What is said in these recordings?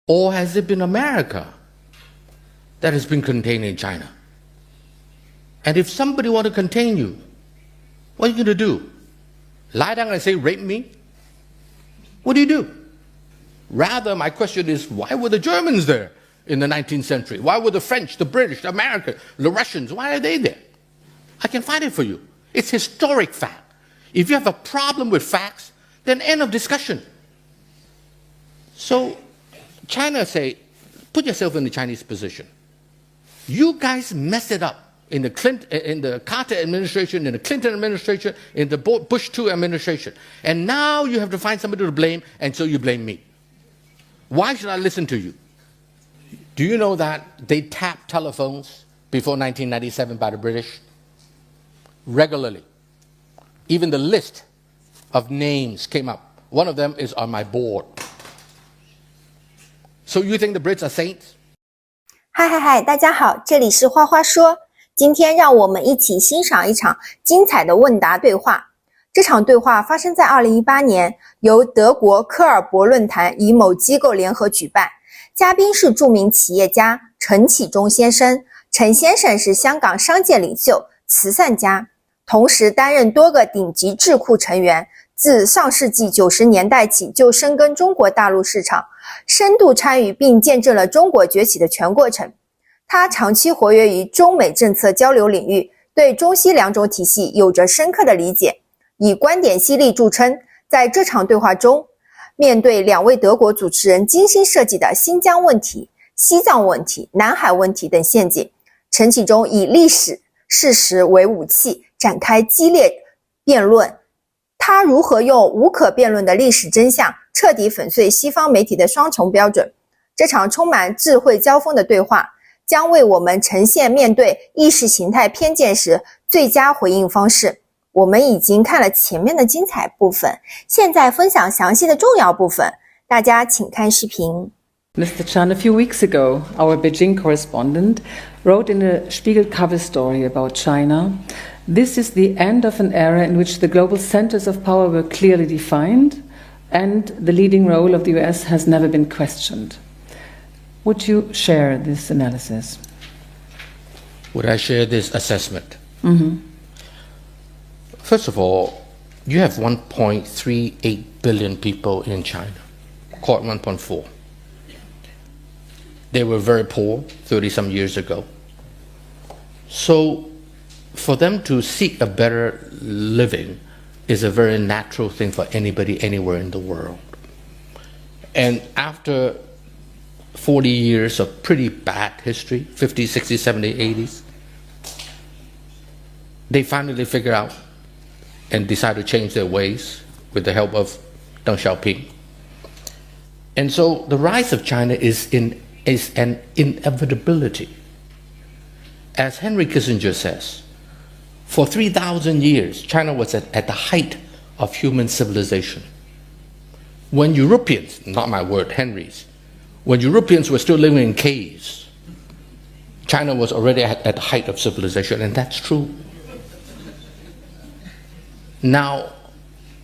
Or has it been America that has been containing China? And if somebody want to contain you, what are you going to do? Lie down and say, rape me? What do you do? Rather, my question is, why were the Germans there in the 19th century? Why were the French, the British, the Americans, the Russians, why are they there? I can find it for you. It's historic fact. If you have a problem with facts, then end of discussion. So China say, put yourself in the Chinese position. You guys messed it up in the Carter administration, in the Clinton administration, in the Bush II administration. And now you have to find somebody to blame, and so you blame me. Why should I listen to you? Do you know that they tapped telephones before 1997 by the British? Regularly. Even the list of names came up. One of them is on my board. So you think the Brits are saints? 嗨，大家好，这里是花花说。今天让我们一起欣赏一场精彩的问答对话。这场对话发生在2018年，由德国科尔伯论坛与某机构联合举办。嘉宾是著名企业家陈启宗先生。陈先生是香港商界领袖、慈善家，同时担任多个顶级智库成员。自上世纪90年代起就深耕中国大陆市场，深度参与并见证了中国崛起的全过程。他长期活跃于中美政策交流领域，对中西两种体系有着深刻的理解，以观点犀利著称。在这场对话中，面对两位德国主持人精心设计的新疆问题、西藏问题、南海问题等陷阱，陈启宗以历史事实为武器，展开激烈辩论。他如何用无可辩论的历史真相彻底粉碎西方媒体的双重标准？这场充满智慧交锋的对话将为我们呈现面对意识形态偏见时最佳回应方式。我们已经看了前面的精彩部分，现在分享详细的重要部分，大家请看视频。 Mr. Chan, a few weeks ago, our Beijing correspondent wrote in a Spiegel cover story about China, "This is the end of an era in which the global centers of power were clearly defined and the leading role of the US has never been questioned." Would you share this analysis? Would I share this assessment? First of all, you have 1.38 billion people in China, call it 1.4. They were very poor 30-some years ago. So for them to seek a better living is a very natural thing for anybody anywhere in the world. And after 40 years of pretty bad history, 50s, 60s, 70s, 80s, they finally figure out and decide to change their ways with the help of Deng Xiaoping. And so the rise of China is an inevitability. As Henry Kissinger says, for 3,000 years, China was at the height of human civilization. When Europeans, not my word, Henry's, when Europeans were still living in caves, China was already at the height of civilization, and that's true. Now,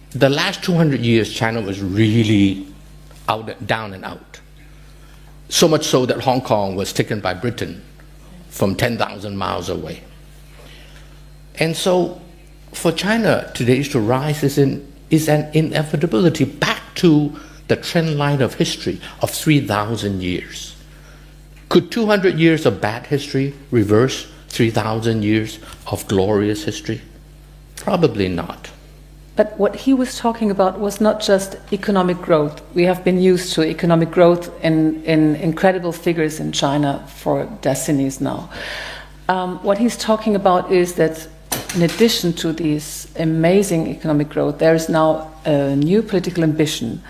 the last 200 years, China was really down and out. So much so that Hong Kong was taken by Britain from 10,000 miles away. And so for China today to rise is an inevitability back to the trend line of history of 3,000 years. Could 200 years of bad history reverse 3,000 years of glorious history? Probably not. But what he was talking about was not just economic growth. We have been used to economic growth in incredible figures in China for decades now. What he's talking about is that in addition to this amazing economic growth, there is now a new political ambition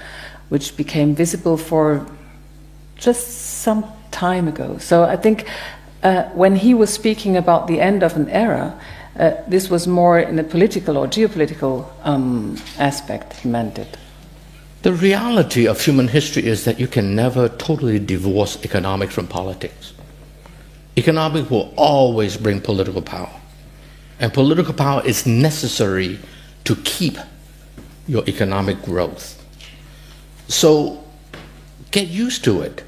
which became visible for just some time ago. So I think when he was speaking about the end of an era, this was more in a political or geopolitical aspect he meant it. The reality of human history is that you can never totally divorce economics from politics. Economics will always bring political power. And political power is necessary to keep your economic growth. So get used to it.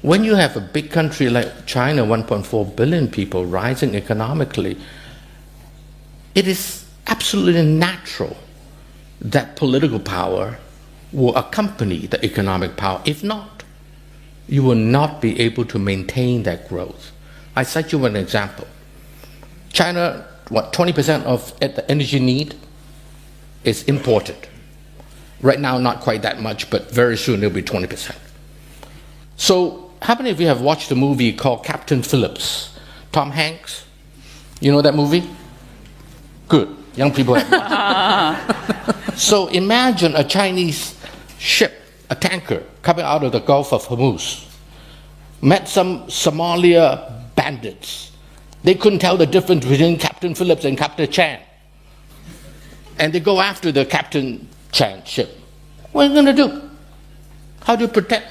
when you have a big country like China, 1.4 billion people rising economically, it is absolutely natural that political power will accompany the economic power. If not, you will not be able to maintain that growth. I cite you an example. China, 20% of the energy need is imported. Right now, not quite that much, but very soon it'll be 20%. So, how many of you have watched a movie called Captain Phillips? Tom Hanks? You know that movie? Good. Young people have watched it. So imagine a Chinese ship, a tanker, coming out of the Gulf of Hormuz, met some Somalia bandits. They couldn't tell the difference between Captain Phillips and Captain Chan. And they go after the Captain Chan ship. What are you going to do? How do you protect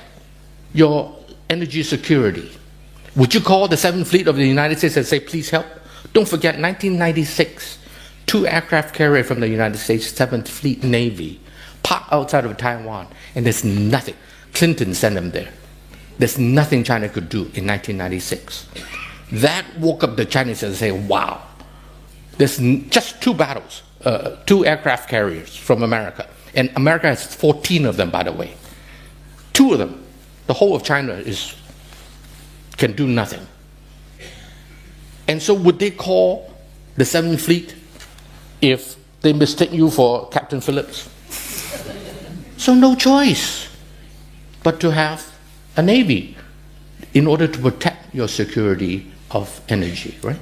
your energy security? Would you call the 7th Fleet of the United States and say, please help? Don't forget, 1996, 2 aircraft carriers from the United States 7th Fleet Navy parked outside of Taiwan, and there's nothing. Clinton sent them there. There's nothing China could do in 1996. That woke up the Chinese and say, wow, there's just 2 battles, 2 aircraft carriers from America. And America has 14 of them, by the way. 2 of them. The whole of China can do nothing. And so would they call the 7th Fleet if they mistake you for Captain Phillips? So no choice but to have a navy in order to protect your security of energy, right?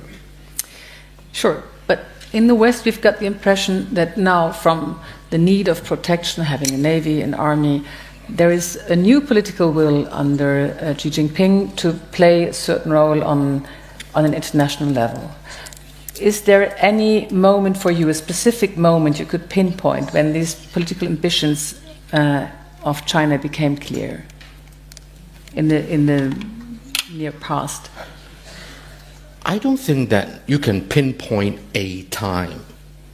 Sure, but in the West we've got the impression that now from the need of protection, having a navy, an army, there is a new political will under Xi Jinping to play a certain role on an international level. Is there any moment for you, a specific moment you could pinpoint when these political ambitions of China became clear in the near past? I don't think that you can pinpoint a time.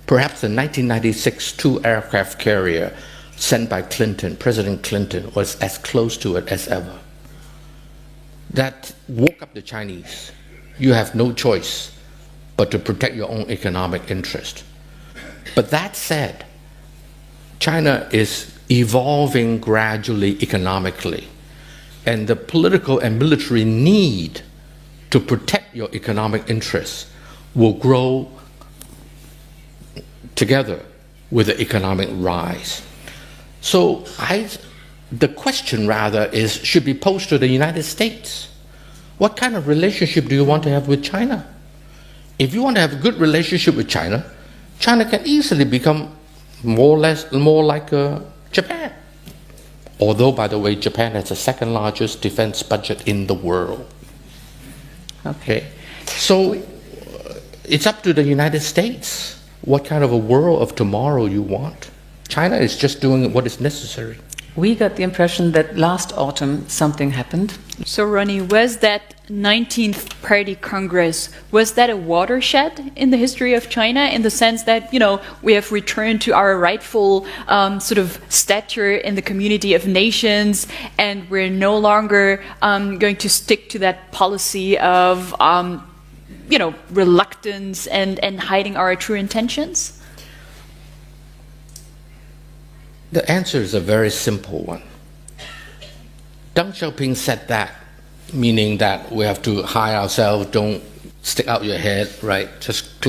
Perhaps the 1996 2 aircraft carrier sent by Clinton, President Clinton, was as close to it as ever. That woke up the Chinese. You have no choice but to protect your own economic interest. But that said, China is evolving gradually economically, and the political and military need to protect your economic interests will grow together with the economic rise. So the question rather should be posed to the United States. What kind of relationship do you want to have with China? If you want to have a good relationship with China, China can easily become more like Japan. Although, by the way, Japan has the 2nd largest defense budget in the world. Okay, so it's up to the United States what kind of a world of tomorrow you want. China is just doing what is necessary. We got the impression that last autumn something happened. So, Ronnie, was that 19th Party Congress, was that a watershed in the history of China in the sense that, you know, we have returned to our rightful sort of stature in the community of nations, and we're no longer going to stick to that policy of, reluctance and hiding our true intentions? The answer is a very simple one. Deng Xiaoping said that, meaning that we have to hide ourselves, don't stick out your head, right? Just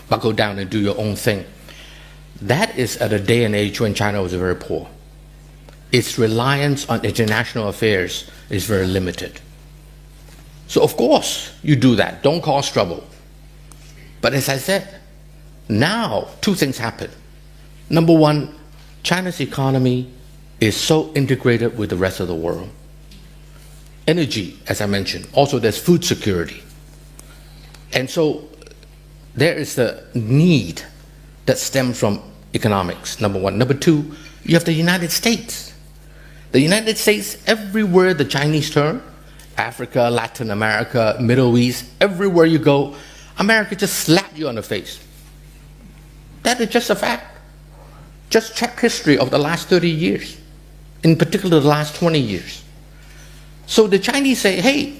buckle down and do your own thing. That is at a day and age when China was very poor. Its reliance on international affairs is very limited. So of course you do that, don't cause trouble. But as I said, now 2 things happen. Number 1, China's economy is so integrated with the rest of the world. Energy, as I mentioned, also there's food security. And so there is the need that stems from economics, number 1. Number 2, you have the United States. The United States, everywhere the Chinese turn, Africa, Latin America, Middle East, everywhere you go, America just slapped you on the face. That is just a fact. Just check history of the last 30 years, in particular the last 20 years. So the Chinese say, hey,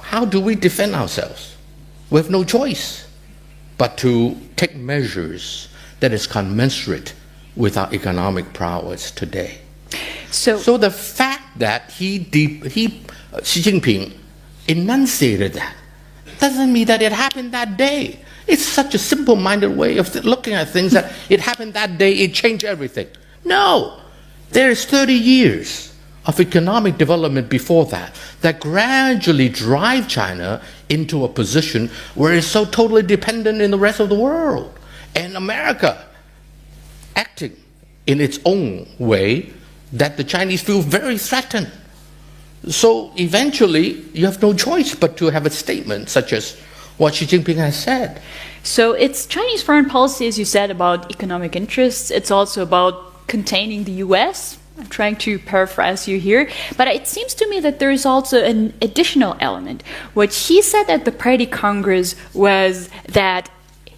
how do we defend ourselves? We have no choice but to take measures that is commensurate with our economic prowess today. So the fact that Xi Jinping enunciated that doesn't mean that it happened that day. It's such a simple-minded way of looking at things that it happened that day, it changed everything. No, there's 30 years of economic development before that gradually drive China into a position where it's so totally dependent in the rest of the world. And America acting in its own way that the Chinese feel very threatened. So eventually, you have no choice but to have a statement such as what Xi Jinping has said. So it's Chinese foreign policy, as you said, about economic interests. It's also about containing the US. I'm trying to paraphrase you here. But it seems to me that there is also an additional element. What he said at the Party Congress was that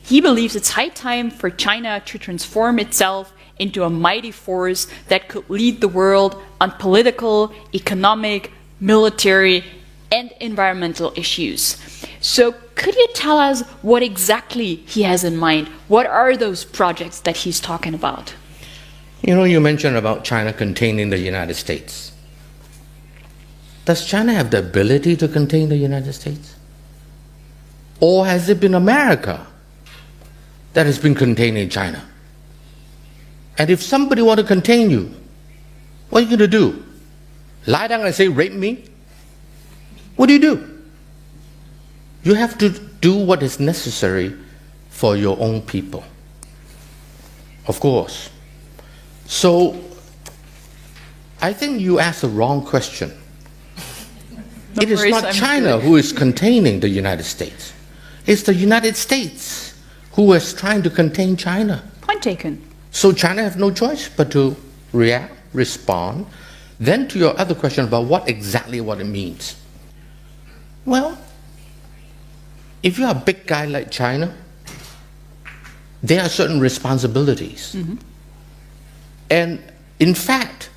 he believes it's high time for China to transform itself into a mighty force that could lead the world on political, economic, military, and environmental issues. So could you tell us what exactly he has in mind? What are those projects that he's talking about? You know, you mentioned about China containing the United States. Does China have the ability to contain the United States? Or has it been America that has been containing China? And if somebody want to contain you, what are you going to do? Lie down and say, rape me? What do? You have to do what is necessary for your own people. Of course. So, I think you asked the wrong question. It is not China who is containing the United States. It's the United States who is trying to contain China. Point taken. So China has no choice but to react, respond. Then to your other question about what it means. Well, if you're a big guy like China, there are certain responsibilities. Mm-hmm. And in fact,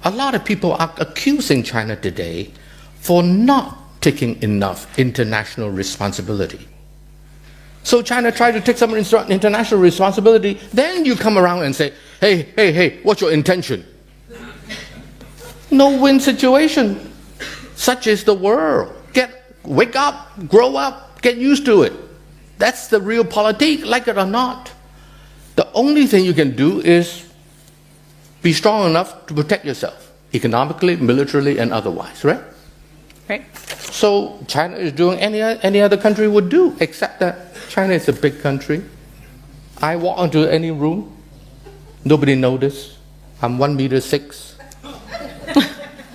a lot of people are accusing China today for not taking enough international responsibility. So China tried to take some international responsibility, then you come around and say, hey, what's your intention? No-win situation. Such is the world. Wake up, grow up, get used to it. That's the real politique, like it or not. The only thing you can do is be strong enough to protect yourself, economically, militarily, and otherwise, right? Right. So China is doing any other country would do, except that China is a big country. I walk into any room, nobody notice. I'm 1.6 meters.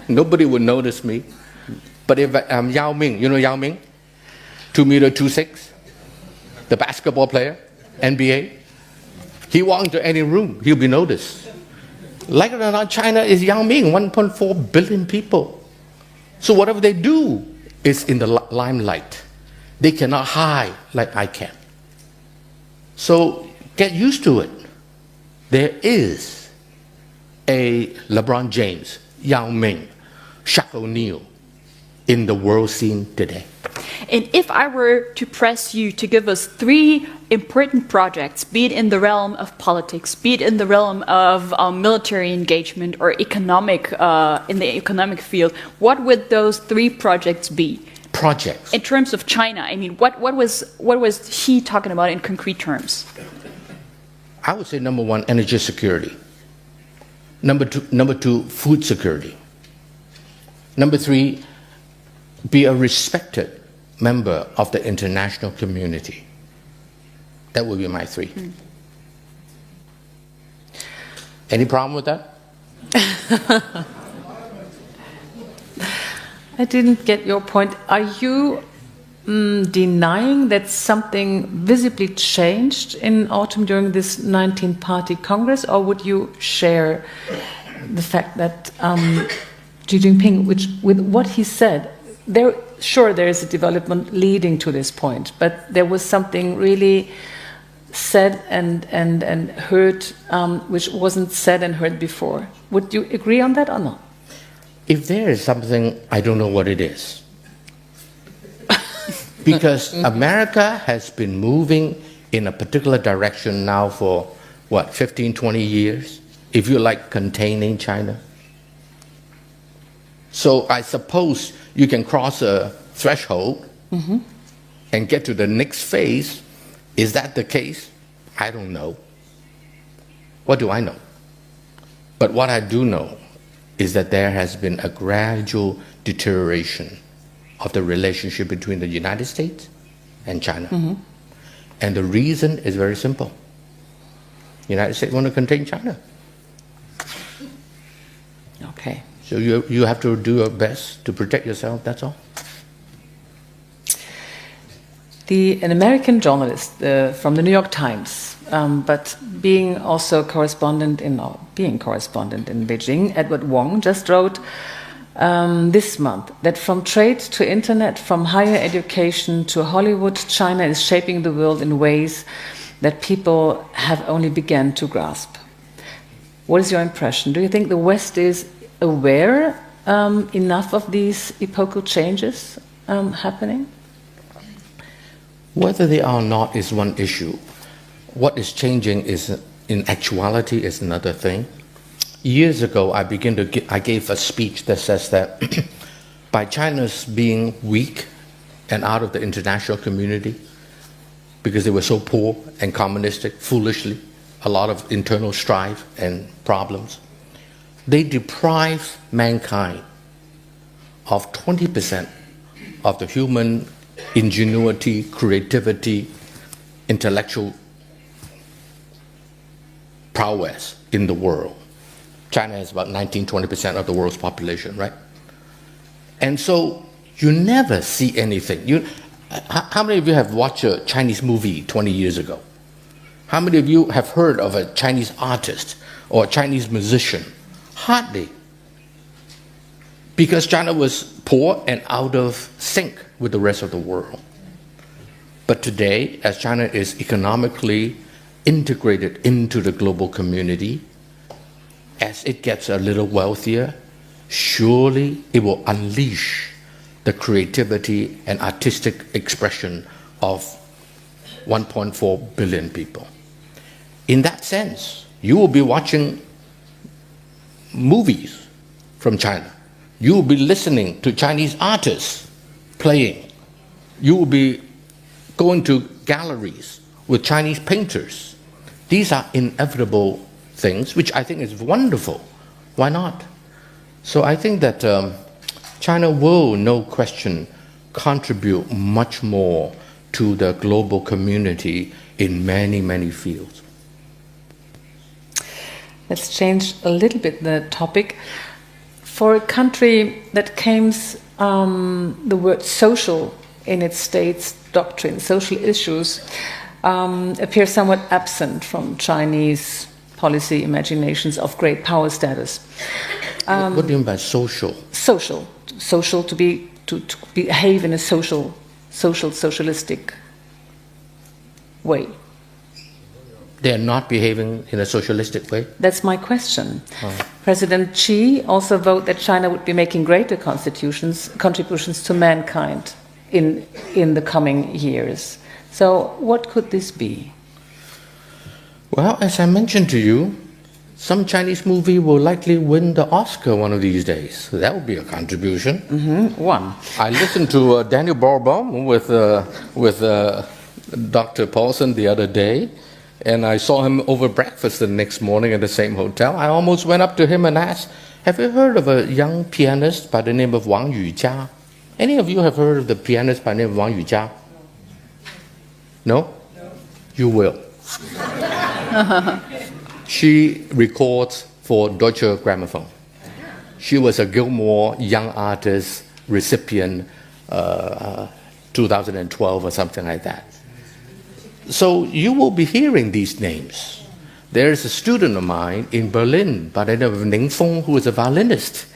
Nobody would notice me. But if I'm Yao Ming, you know Yao Ming? 2.26 meters, the basketball player, NBA. He walk into any room, he'll be noticed. Like it or not, China is Yao Ming, 1.4 billion people. So whatever they do is in the limelight. They cannot hide like I can. So get used to it. There is a LeBron James, Yao Ming, Shaq O'Neal in the world scene today. And if I were to press you to give us 3 important projects, be it in the realm of politics, be it in the realm of military engagement or economic, in the economic field, what would those 3 projects be? Projects. In terms of China, I mean, what was he talking about in concrete terms? I would say number 1, energy security. Number 2, food security. Number 3, be a respected member of the international community. That would be my 3. Any problem with that? I didn't get your point. Are you denying that something visibly changed in autumn during this 19th Party Congress, or would you share the fact that Xi Jinping, with what he said, there is a development leading to this point, but there was something really said and heard which wasn't said and heard before. Would you agree on that or not? If there is something, I don't know what it is. Because America has been moving in a particular direction now for, 15, 20 years, if you like containing China. So I suppose you can cross a threshold and get to the next phase. Is that the case? I don't know. What do I know? But what I do know is that there has been a gradual deterioration of the relationship between the United States and China. And the reason is very simple. The United States want to contain China. Okay. So you have to do your best to protect yourself, that's all. An American journalist from the New York Times, but being correspondent in Beijing, Edward Wong, just wrote this month that from trade to internet, from higher education to Hollywood, China is shaping the world in ways that people have only begun to grasp. What is your impression? Do you think the West is aware enough of these epochal changes happening? Whether they are or not is one issue. What is changing is, in actuality, is another thing. Years ago, I gave a speech that says that by China's being weak and out of the international community, because they were so poor and communistic, foolishly, a lot of internal strife and problems, they deprive mankind of 20% of the human ingenuity, creativity, intellectual prowess in the world. China has about 19-20% of the world's population, right? And so you never see anything. How many of you have watched a Chinese movie 20 years ago? How many of you have heard of a Chinese artist or a Chinese musician? Hardly. Because China was poor and out of sync with the rest of the world. But today, as China is economically integrated into the global community, as it gets a little wealthier, surely it will unleash the creativity and artistic expression of 1.4 billion people. In that sense, you will be watching movies from China. You will be listening to Chinese artists playing. You will be going to galleries with Chinese painters. These are inevitable things, which I think is wonderful. Why not? So I think that China will, no question, contribute much more to the global community in many, many fields. Let's change a little bit the topic. For a country that claims the word social in its state's doctrine, social issues appear somewhat absent from Chinese policy imaginations of great power status. What do you mean by social? Social to behave in a socialistic way. They are not behaving in a socialistic way? That's my question. President Xi also vowed that China would be making greater contributions to mankind in the coming years. So what could this be? Well, as I mentioned to you, some Chinese movie will likely win the Oscar one of these days. So that would be a contribution. One. I listened to Daniel Barenboim with Dr. Paulson the other day, and I saw him over breakfast the next morning at the same hotel. I almost went up to him and asked, have you heard of a young pianist by the name of Wang Yujia? Any of you have heard of the pianist by the name of Wang Yujia? No? You will. She records for Deutsche Grammophon. She was a Gilmore Young Artist recipient 2012 or something like that. So you will be hearing these names. There is a student of mine in Berlin by the name of Ning Feng who is a violinist.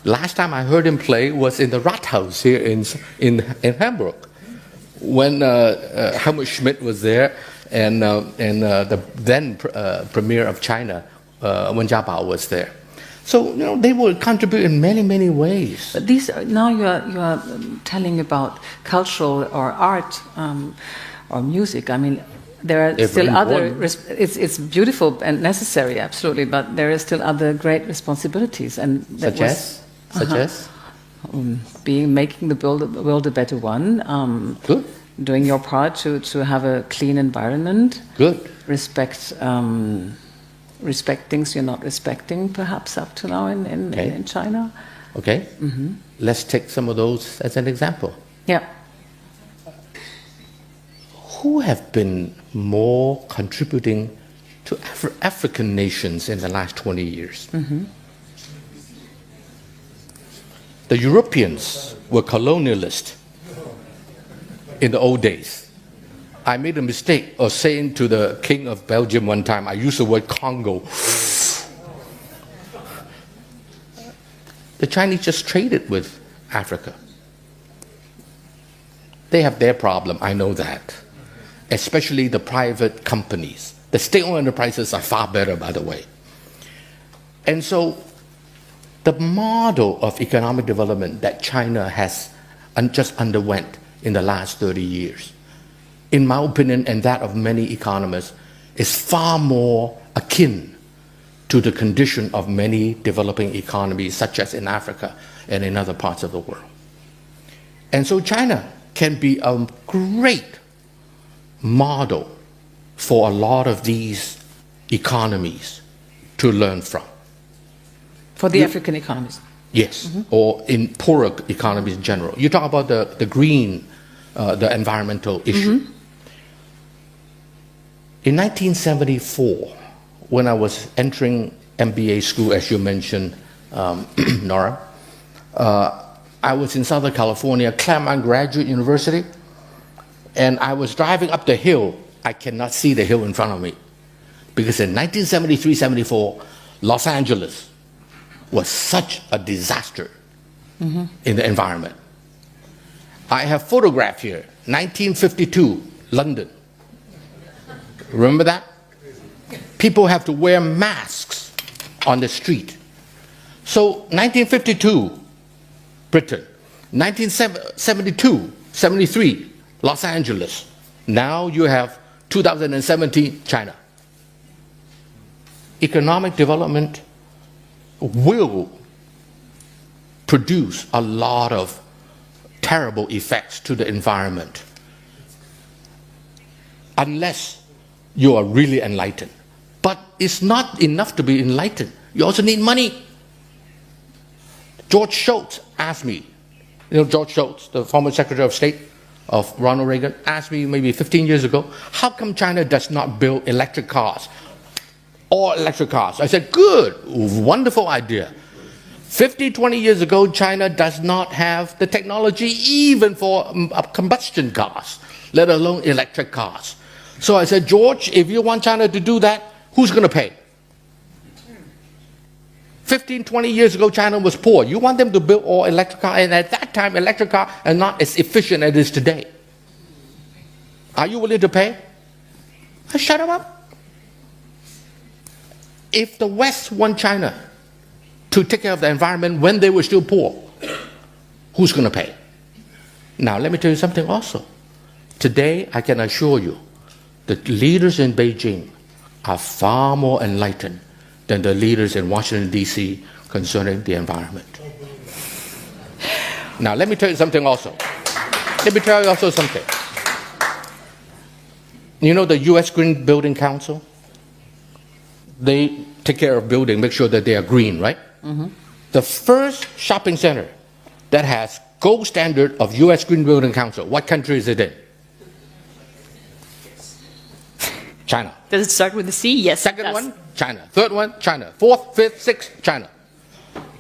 Last time I heard him play was in the Rathaus here in Hamburg, when Helmut Schmidt was there and the then premier of China, Wen Jiabao, was there. So, they will contribute in many, many ways. But these are, now you are telling about cultural or art or music. I mean, there are still other. It's beautiful and necessary, absolutely. But there are still other great responsibilities, and such as making the world a better one. Good. Doing your part to have a clean environment. Good. Respect things you're not respecting, perhaps up to now in China. Okay. Mm-hmm. Let's take some of those as an example. Yeah. Who have been more contributing to African nations in the last 20 years? Mm-hmm. The Europeans were colonialists in the old days. I made a mistake of saying to the King of Belgium one time, I used the word Congo. The Chinese just traded with Africa. They have their problem, I know that. Especially the private companies. The state-owned enterprises are far better, by the way. And so the model of economic development that China has just underwent in the last 30 years, in my opinion and that of many economists, is far more akin to the condition of many developing economies, such as in Africa and in other parts of the world. And so China can be a great model for a lot of these economies to learn from. For the African economies? Yes, mm-hmm. Or in poorer economies in general. You talk about the green, the environmental issue. Mm-hmm. In 1974, when I was entering MBA school, as you mentioned, Nora, I was in Southern California, Claremont Graduate University, and I was driving up the hill. I cannot see the hill in front of me, because in 1973-74, Los Angeles was such a disaster mm-hmm. in the environment. I have photograph here, 1952, London. Remember that? People have to wear masks on the street. So 1952, Britain. 1972, 73, Los Angeles. Now you have 2017, China. Economic development will produce a lot of terrible effects to the environment unless you are really enlightened. But it's not enough to be enlightened. You also need money. George Shultz asked me, George Shultz, the former Secretary of State of Ronald Reagan, asked me maybe 15 years ago, how come China does not build electric cars? All electric cars. I said, good, wonderful idea. 20 years ago, China does not have the technology even for combustion cars, let alone electric cars. So I said, George, if you want China to do that, who's going to pay? 20 years ago, China was poor. You want them to build all electric cars, and at that time, electric cars are not as efficient as it is today. Are you willing to pay? I shut them up. If the West want China to take care of the environment when they were still poor, who's going to pay? Now, let me tell you something also. Today, I can assure you, the leaders in Beijing are far more enlightened than the leaders in Washington, D.C. concerning the environment. Now, let me tell you something also. You know the U.S. Green Building Council? They take care of building, make sure that they are green, right? Mm-hmm. The first shopping center that has gold standard of U.S. Green Building Council, what country is it in? China. Does it start with a C? Yes. Second one, China. Third one, China. Fourth, fifth, sixth, China.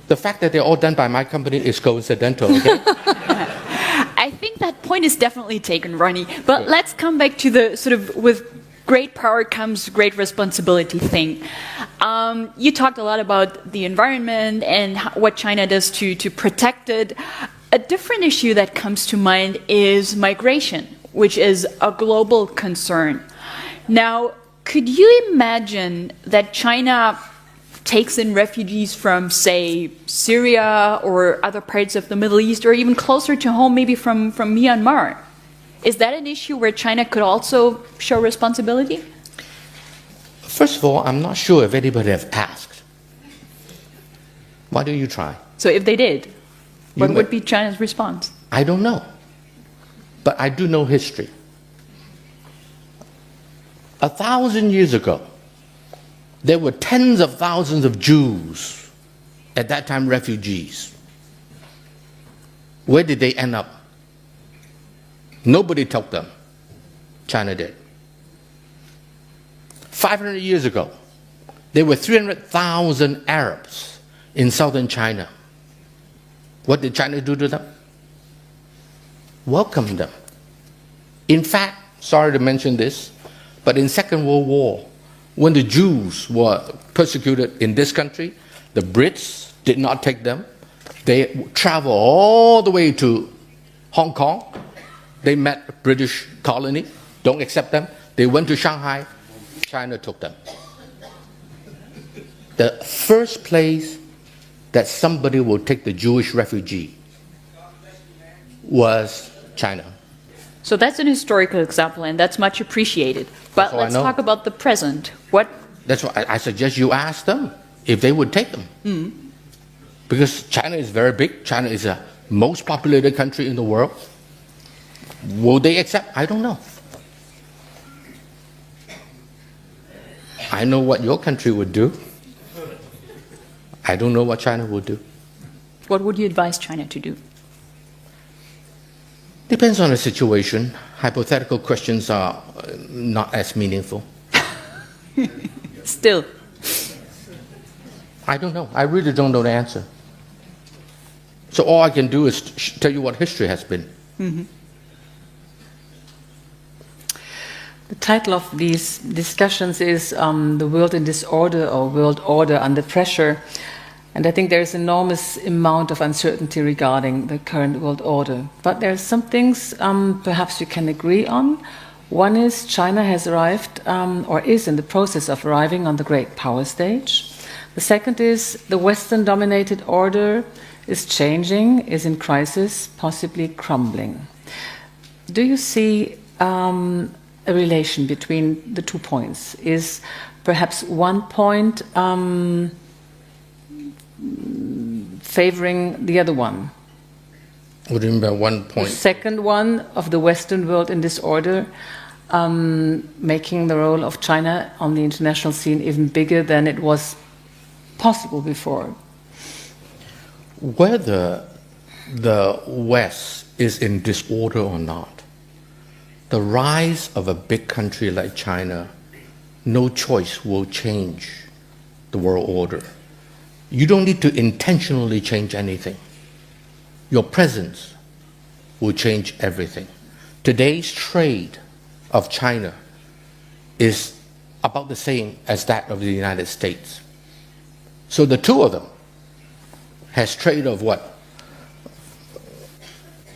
The fact that they're all done by my company is coincidental, okay? I think that point is definitely taken, Ronnie. But let's come back to the sort of with great power comes great responsibility thing. You talked a lot about the environment and what China does to protect it. A different issue that comes to mind is migration, which is a global concern. Now, could you imagine that China takes in refugees from, say, Syria or other parts of the Middle East, or even closer to home, maybe from Myanmar. Is that an issue where China could also show responsibility? First of all, I'm not sure if anybody have asked. Why don't you try? So if they did, what would be China's response? I don't know. But I do know history. 1,000 years ago, there were tens of thousands of Jews, at that time refugees. Where did they end up? Nobody took them. China did. 500 years ago, there were 300,000 Arabs in southern China. What did China do to them? Welcome them. In fact, sorry to mention this, but in Second World War, when the Jews were persecuted in this country, the Brits did not take them. They traveled all the way to Hong Kong. They met a British colony, don't accept them. They went to Shanghai, China took them. The first place that somebody will take the Jewish refugee was China. So that's an historical example, and that's much appreciated. But let's talk about the present. That's why I suggest you ask them if they would take them. Because China is very big. China is the most populated country in the world. Will they accept? I don't know. I know what your country would do. I don't know what China would do. What would you advise China to do? Depends on the situation. Hypothetical questions are not as meaningful. Still. I don't know. I really don't know the answer. So all I can do is tell you what history has been. The title of these discussions is The World in Disorder or World Order Under Pressure. And I think there's enormous amount of uncertainty regarding the current world order. But there are some things perhaps we can agree on. One is China has arrived or is in the process of arriving on the great power stage. The second is the Western-dominated order is changing, is in crisis, possibly crumbling. Do you see a relation between the 2 points? Is perhaps one point favoring the other one? What do you mean by 1 point? The second one of the Western world in disorder, making the role of China on the international scene even bigger than it was possible before. Whether the West is in disorder or not, the rise of a big country like China, no choice, will change the world order. You don't need to intentionally change anything. Your presence will change everything. Today's trade of China is about the same as that of the United States. So the two of them has trade of what?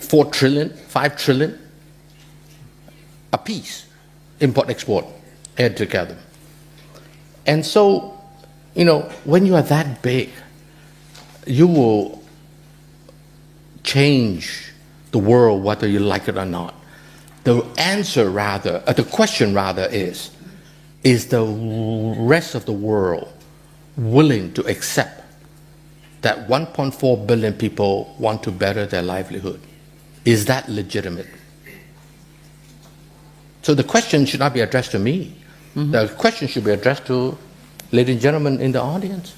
4 trillion, 5 trillion a piece, import, export, add together. And so, you know, when you are that big, you will change the world whether you like it or not. The answer rather, the question rather is the rest of the world willing to accept that 1.4 billion people want to better their livelihood? Is that legitimate? So the question should not be addressed to me. The question should be addressed to ladies and gentlemen in the audience.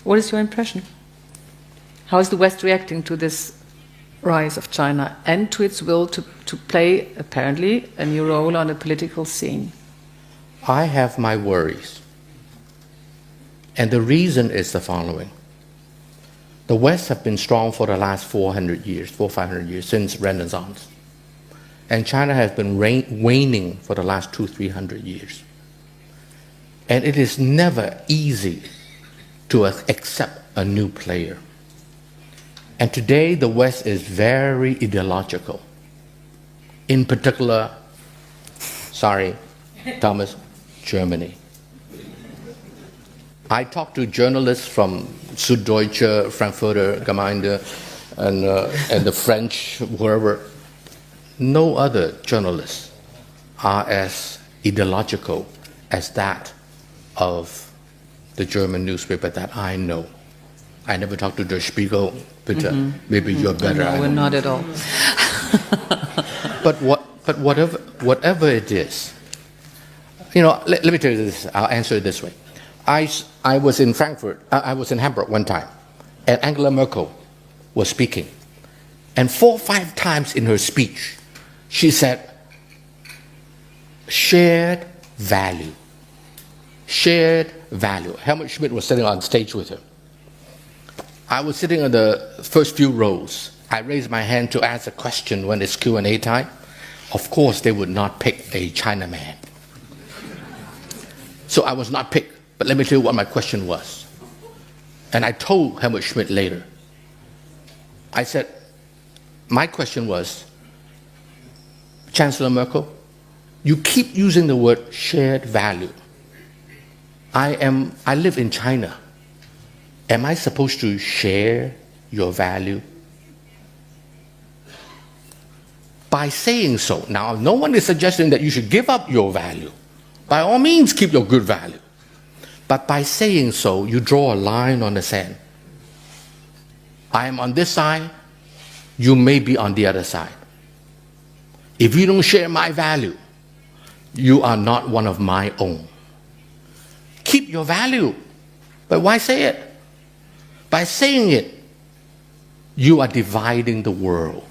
What is your impression? How is the West reacting to this rise of China and to its will to play, apparently, a new role on the political scene? I have my worries. And the reason is the following. The West have been strong for the last 400 years, 500 years, since Renaissance. And China has been waning for the last 200-300 years. And it is never easy to accept a new player. And today the West is very ideological. In particular, sorry, Thomas, Germany. I talked to journalists from Süddeutsche, Frankfurter Gemeinde, and the French, wherever. No other journalists are as ideological as that of the German newspaper that I know. I never talked to Der Spiegel, Peter. Maybe you're better. No, we're not at all. But whatever it is, let me tell you this. I'll answer it this way. I was in Frankfurt. I was in Hamburg one time, and Angela Merkel was speaking, and 4 or 5 times in her speech, she said, "Shared value." Shared value. Helmut Schmidt was sitting on stage with her. I was sitting in the first few rows. I raised my hand to ask a question when it's Q&A time. Of course, they would not pick a Chinaman. So I was not picked. But let me tell you what my question was. And I told Helmut Schmidt later. I said, my question was, Chancellor Merkel, you keep using the word shared value. I live in China. Am I supposed to share your value? By saying so, now no one is suggesting that you should give up your value. By all means, keep your good value. But by saying so, you draw a line on the sand. I am on this side, you may be on the other side. If you don't share my value, you are not one of my own. Keep your value, but why say it? By saying it, you are dividing the world.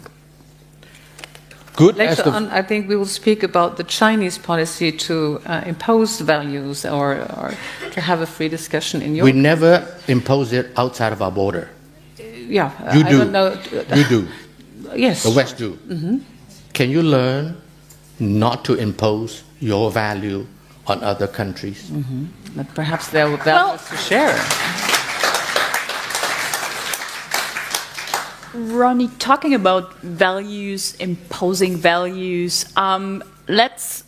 Good Later on, I think we will speak about the Chinese policy to impose values or to have a free discussion in Europe. We never impose it outside of our border. Yeah, you do. I don't know. You do. Yes. The West do. Mm-hmm. Can you learn not to impose your value on other countries? Mm-hmm. But perhaps there are values to share. Ronnie, talking about values, imposing values, let's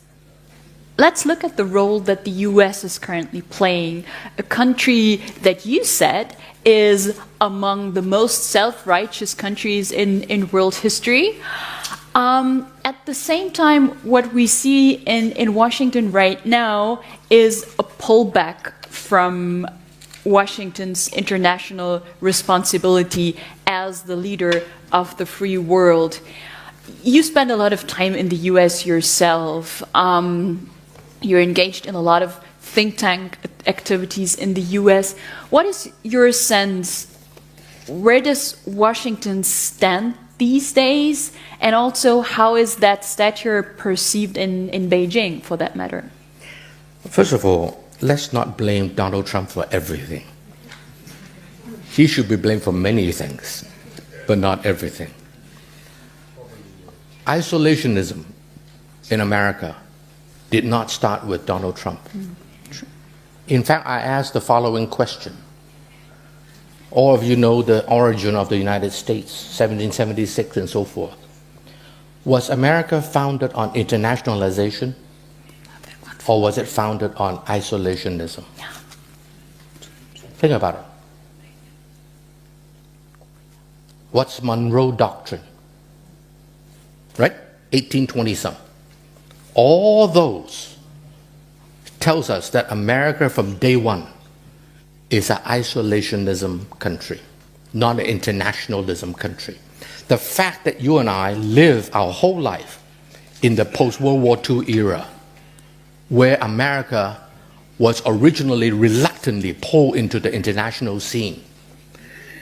look at the role that the US is currently playing, a country that you said is among the most self-righteous countries in world history. At the same time, what we see in Washington right now is a pullback from Washington's international responsibility as the leader of the free world. You spend a lot of time in the US yourself. You're engaged in a lot of think tank activities in the US. What is your sense? Where does Washington stand these days? And also, how is that stature perceived in Beijing, for that matter? First of all, let's not blame Donald Trump for everything. He should be blamed for many things, but not everything. Isolationism in America did not start with Donald Trump. In fact, I asked the following question. All of you know the origin of the United States, 1776 and so forth. Was America founded on internationalization, or was it founded on isolationism? Think about it. What's Monroe Doctrine? Right? 1820-some. All those tells us that America from day one is an isolationism country, not an internationalism country. The fact that you and I live our whole life in the post-World War II era, where America was originally reluctantly pulled into the international scene,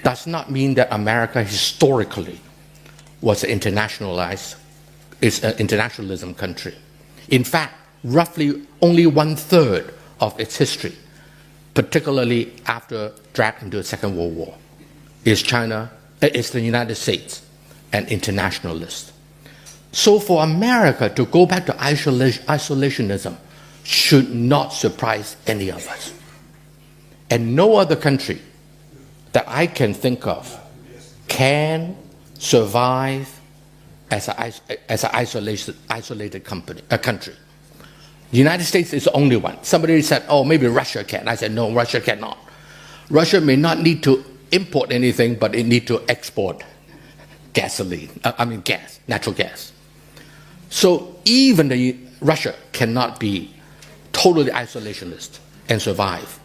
does not mean that America historically was an internationalism country. In fact, roughly only 1/3 of its history, particularly after dragged into the Second World War, is the United States, an internationalist. So for America to go back to isolationism should not surprise any of us. And no other country that I can think of can survive as an isolated country. The United States is the only one. Somebody said, oh, maybe Russia can. I said, no, Russia cannot. Russia may not need to import anything, but it needs to export gasoline. Gas, natural gas. So even Russia cannot be totally isolationist and survive.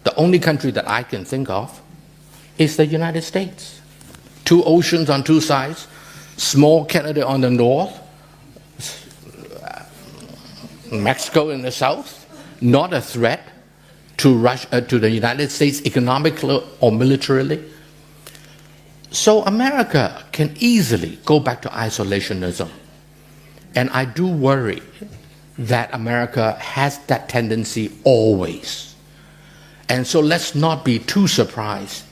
The only country that I can think of is the United States. 2 oceans on 2 sides, small Canada on the north, Mexico in the south, not a threat to Russia, to the United States economically or militarily. So America can easily go back to isolationism. And I do worry that America has that tendency always. And so let's not be too surprised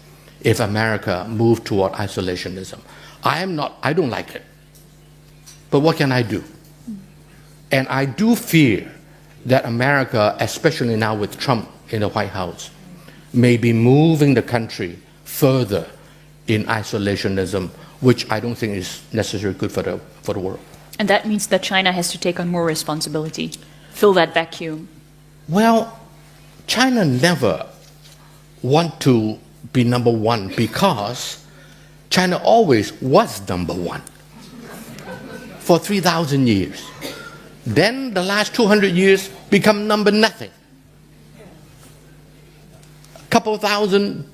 if America moved toward isolationism. I don't like it. But what can I do? And I do fear that America, especially now with Trump in the White House, may be moving the country further in isolationism, which I don't think is necessarily good for the world. And that means that China has to take on more responsibility, fill that vacuum. Well, China never want to be number one because China always was number one for 3,000 years. Then the last 200 years become number nothing. A couple thousand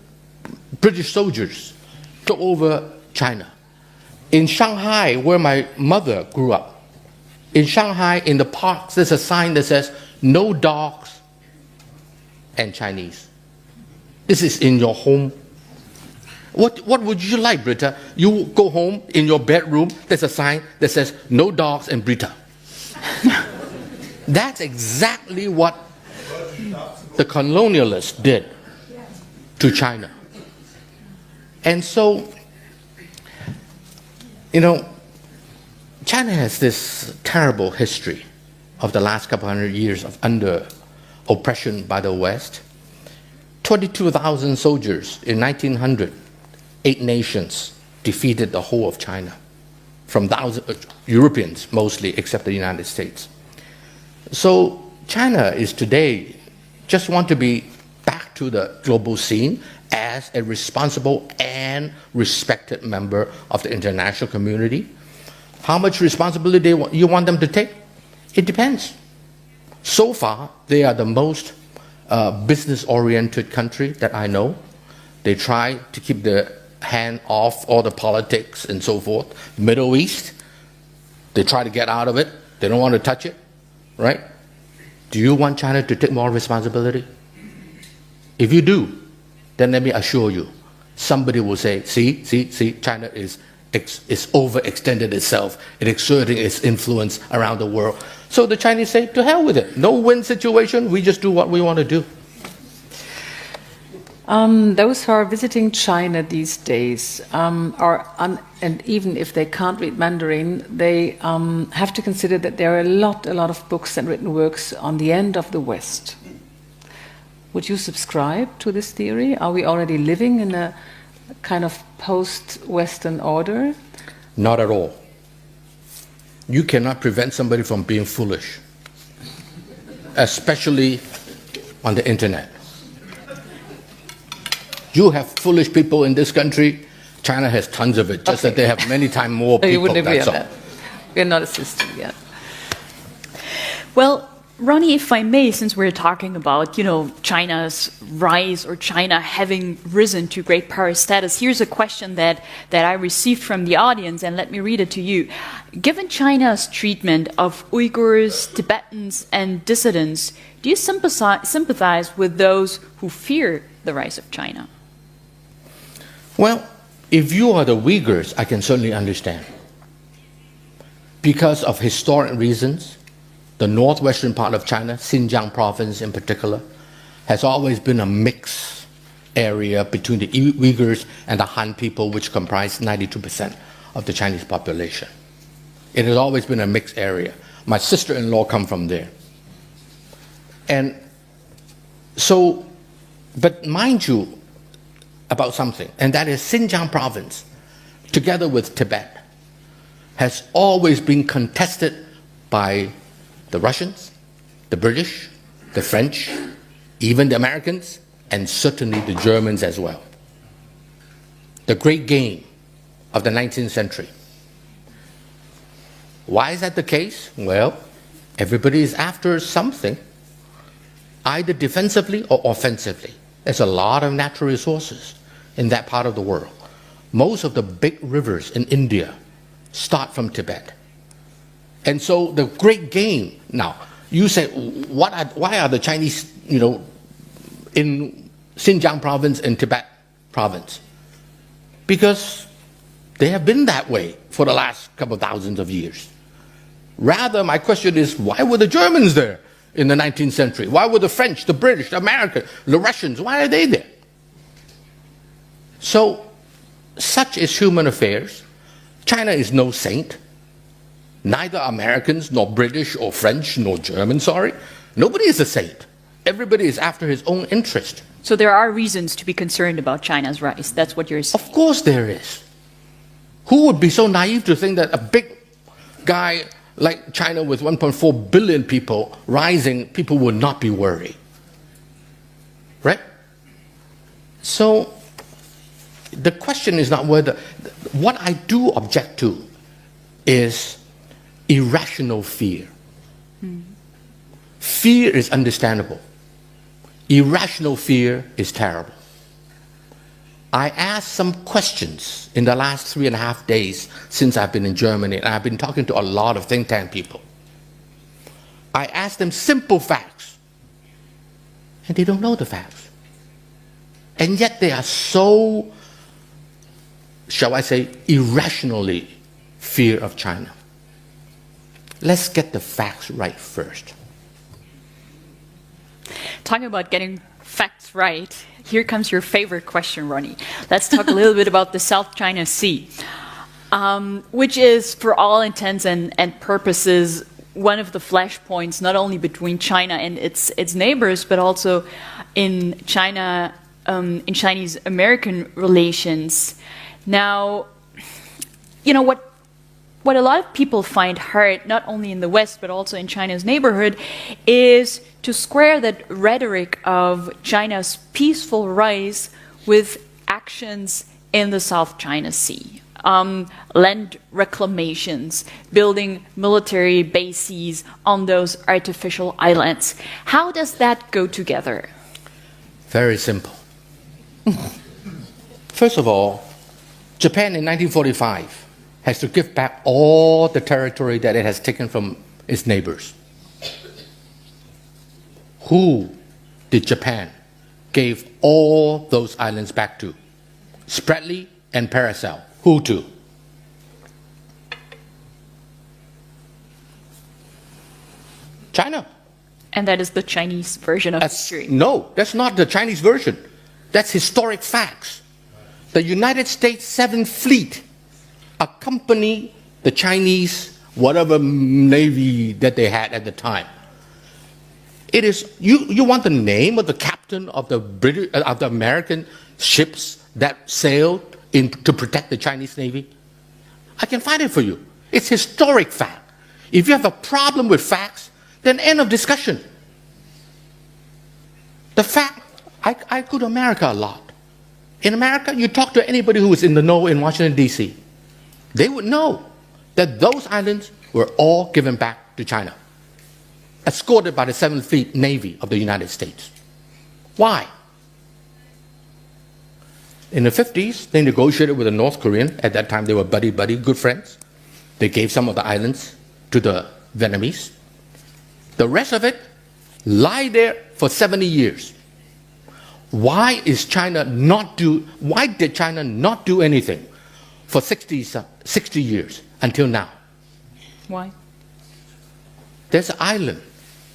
British soldiers took over China. In Shanghai, where my mother grew up, in Shanghai, in the parks, there's a sign that says, no dogs and Chinese. This is in your home. What would you like, Britta? You go home, in your bedroom, there's a sign that says, no dogs and Britta. That's exactly what the colonialists did to China. And so, China has this terrible history of the last couple hundred years of under oppression by the West. 22,000 soldiers in 1900, 8 nations defeated the whole of China, from Europeans mostly, except the United States. So China is today just want to be back to the global scene as a responsible and respected member of the international community. How much responsibility you want them to take? It depends. So far, they are the most business-oriented country that I know. They try to keep the hand off all the politics and so forth. Middle East, they try to get out of it. They don't want to touch it, right? Do you want China to take more responsibility? If you do, then let me assure you, somebody will say, see, China is overextended itself, it exerting its influence around the world. So the Chinese say, to hell with it. No win situation, we just do what we want to do. Those who are visiting China these days and even if they can't read Mandarin, they have to consider that there are a lot of books and written works on the end of the West. Would you subscribe to this theory? Are we already living in a kind of post-Western order? Not at all. You cannot prevent somebody from being foolish, especially on the internet. You have foolish people in this country. China has tons of it, just that they have many times more people. You wouldn't agree that's on all. that. We're not a system yet. Well, Ronnie, if I may, since we're talking about, China's rise or China having risen to great power status, here's a question that I received from the audience, and let me read it to you. Given China's treatment of Uyghurs, Tibetans, and dissidents, do you sympathize with those who fear the rise of China? Well, if you are the Uyghurs, I can certainly understand. Because of historic reasons, the northwestern part of China, Xinjiang province in particular, has always been a mixed area between the Uyghurs and the Han people, which comprise 92% of the Chinese population. It has always been a mixed area. My sister-in-law come from there. And so, but mind you about something, and that is Xinjiang province, together with Tibet, has always been contested by the Russians, the British, the French, even the Americans, and certainly the Germans as well. The great game of the 19th century. Why is that the case? Well, everybody is after something, either defensively or offensively. There's a lot of natural resources in that part of the world. Most of the big rivers in India start from Tibet. And so the great game, now, you say, why are the Chinese, in Xinjiang province and Tibet province? Because they have been that way for the last couple of thousands of years. Rather, my question is, why were the Germans there in the 19th century? Why were the French, the British, the Americans, the Russians, why are they there? So, such is human affairs. China is no saint. Neither Americans, nor British, or French, nor German, sorry. Nobody is a saint. Everybody is after his own interest. So there are reasons to be concerned about China's rise. That's what you're saying. Of course there is. Who would be so naive to think that a big guy like China with 1.4 billion people rising, people would not be worried? Right? So the question is not whether... What I do object to is irrational fear. Fear is understandable. Irrational fear is terrible. I asked some questions in the last 3.5 days since I've been in Germany, and I've been talking to a lot of think tank people. I asked them simple facts, and they don't know the facts. And yet they are so, shall I say, irrationally fear of China. Let's get the facts right first. Talking about getting facts right, here comes your favorite question, Ronnie. Let's talk a little bit about the South China Sea, which is, for all intents and purposes, one of the flashpoints, not only between China and its neighbors, but also in China, in Chinese-American relations. Now, what a lot of people find hard, not only in the West, but also in China's neighborhood, is to square that rhetoric of China's peaceful rise with actions in the South China Sea. Land reclamations, building military bases on those artificial islands. How does that go together? Very simple. First of all, Japan in 1945 has to give back all the territory that it has taken from its neighbors. Who did Japan give all those islands back to? Spratly and Paracel. Who to? China. And that is the Chinese version of history. No, that's not the Chinese version. That's historic facts. The United States 7th Fleet accompanied the Chinese, whatever navy that they had at the time. It is, you want the name of the captain of the British, of the American ships that sailed to protect the Chinese Navy? I can find it for you. It's historic fact. If you have a problem with facts, then end of discussion. The fact, I go to America a lot. In America, you talk to anybody who is in the know in Washington, D.C., they would know that those islands were all given back to China, escorted by the 7th Fleet Navy of the United States. Why? In the 50s, they negotiated with the North Korean. At that time, they were buddy-buddy, good friends. They gave some of the islands to the Vietnamese. The rest of it lie there for 70 years. Why did China not do anything for 60 years until now? Why? There's an island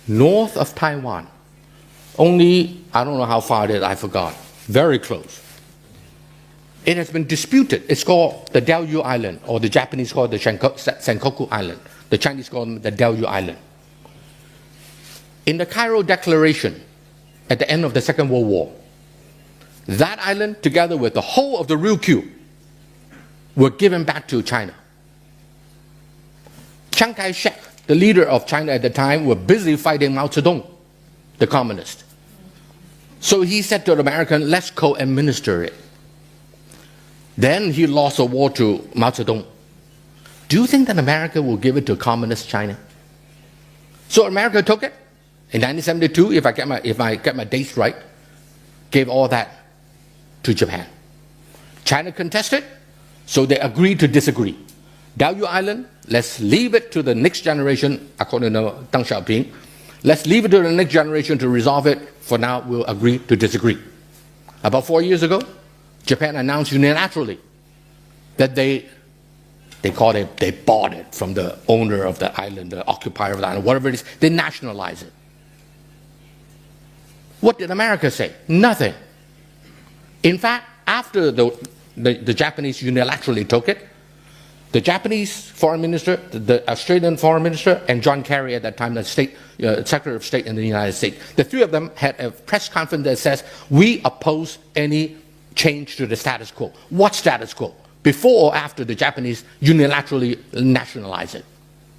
north of Taiwan. Only, I don't know how far it is, I forgot. Very close. It has been disputed. It's called the Diaoyu Island, or the Japanese call it the Senkaku Island. The Chinese call them the Diaoyu Island. In the Cairo Declaration, at the end of the Second World War, that island, together with the whole of the Ryukyu, were given back to China. Chiang Kai-shek the leader of China at the time, were busy fighting Mao Zedong, the communist. So he said to the American, let's co-administer it. Then he lost a war to Mao Zedong. Do you think that America will give it to communist China? So America took it. In 1972, if I get my dates right, gave all that to Japan. China contested, so they agreed to disagree. Diaoyu Island, let's leave it to the next generation, according to Deng Xiaoping. Let's leave it to the next generation to resolve it. For now, we'll agree to disagree. About 4 years ago, Japan announced unilaterally that they bought it from the owner of the island, the occupier of the island, whatever it is. They nationalized it. What did America say? Nothing. In fact, after the Japanese unilaterally took it, the Japanese foreign minister, the Australian foreign minister, and John Kerry at that time, the Secretary of State in the United States, the three of them had a press conference that says, we oppose any change to the status quo. What status quo? Before or after the Japanese unilaterally nationalized it?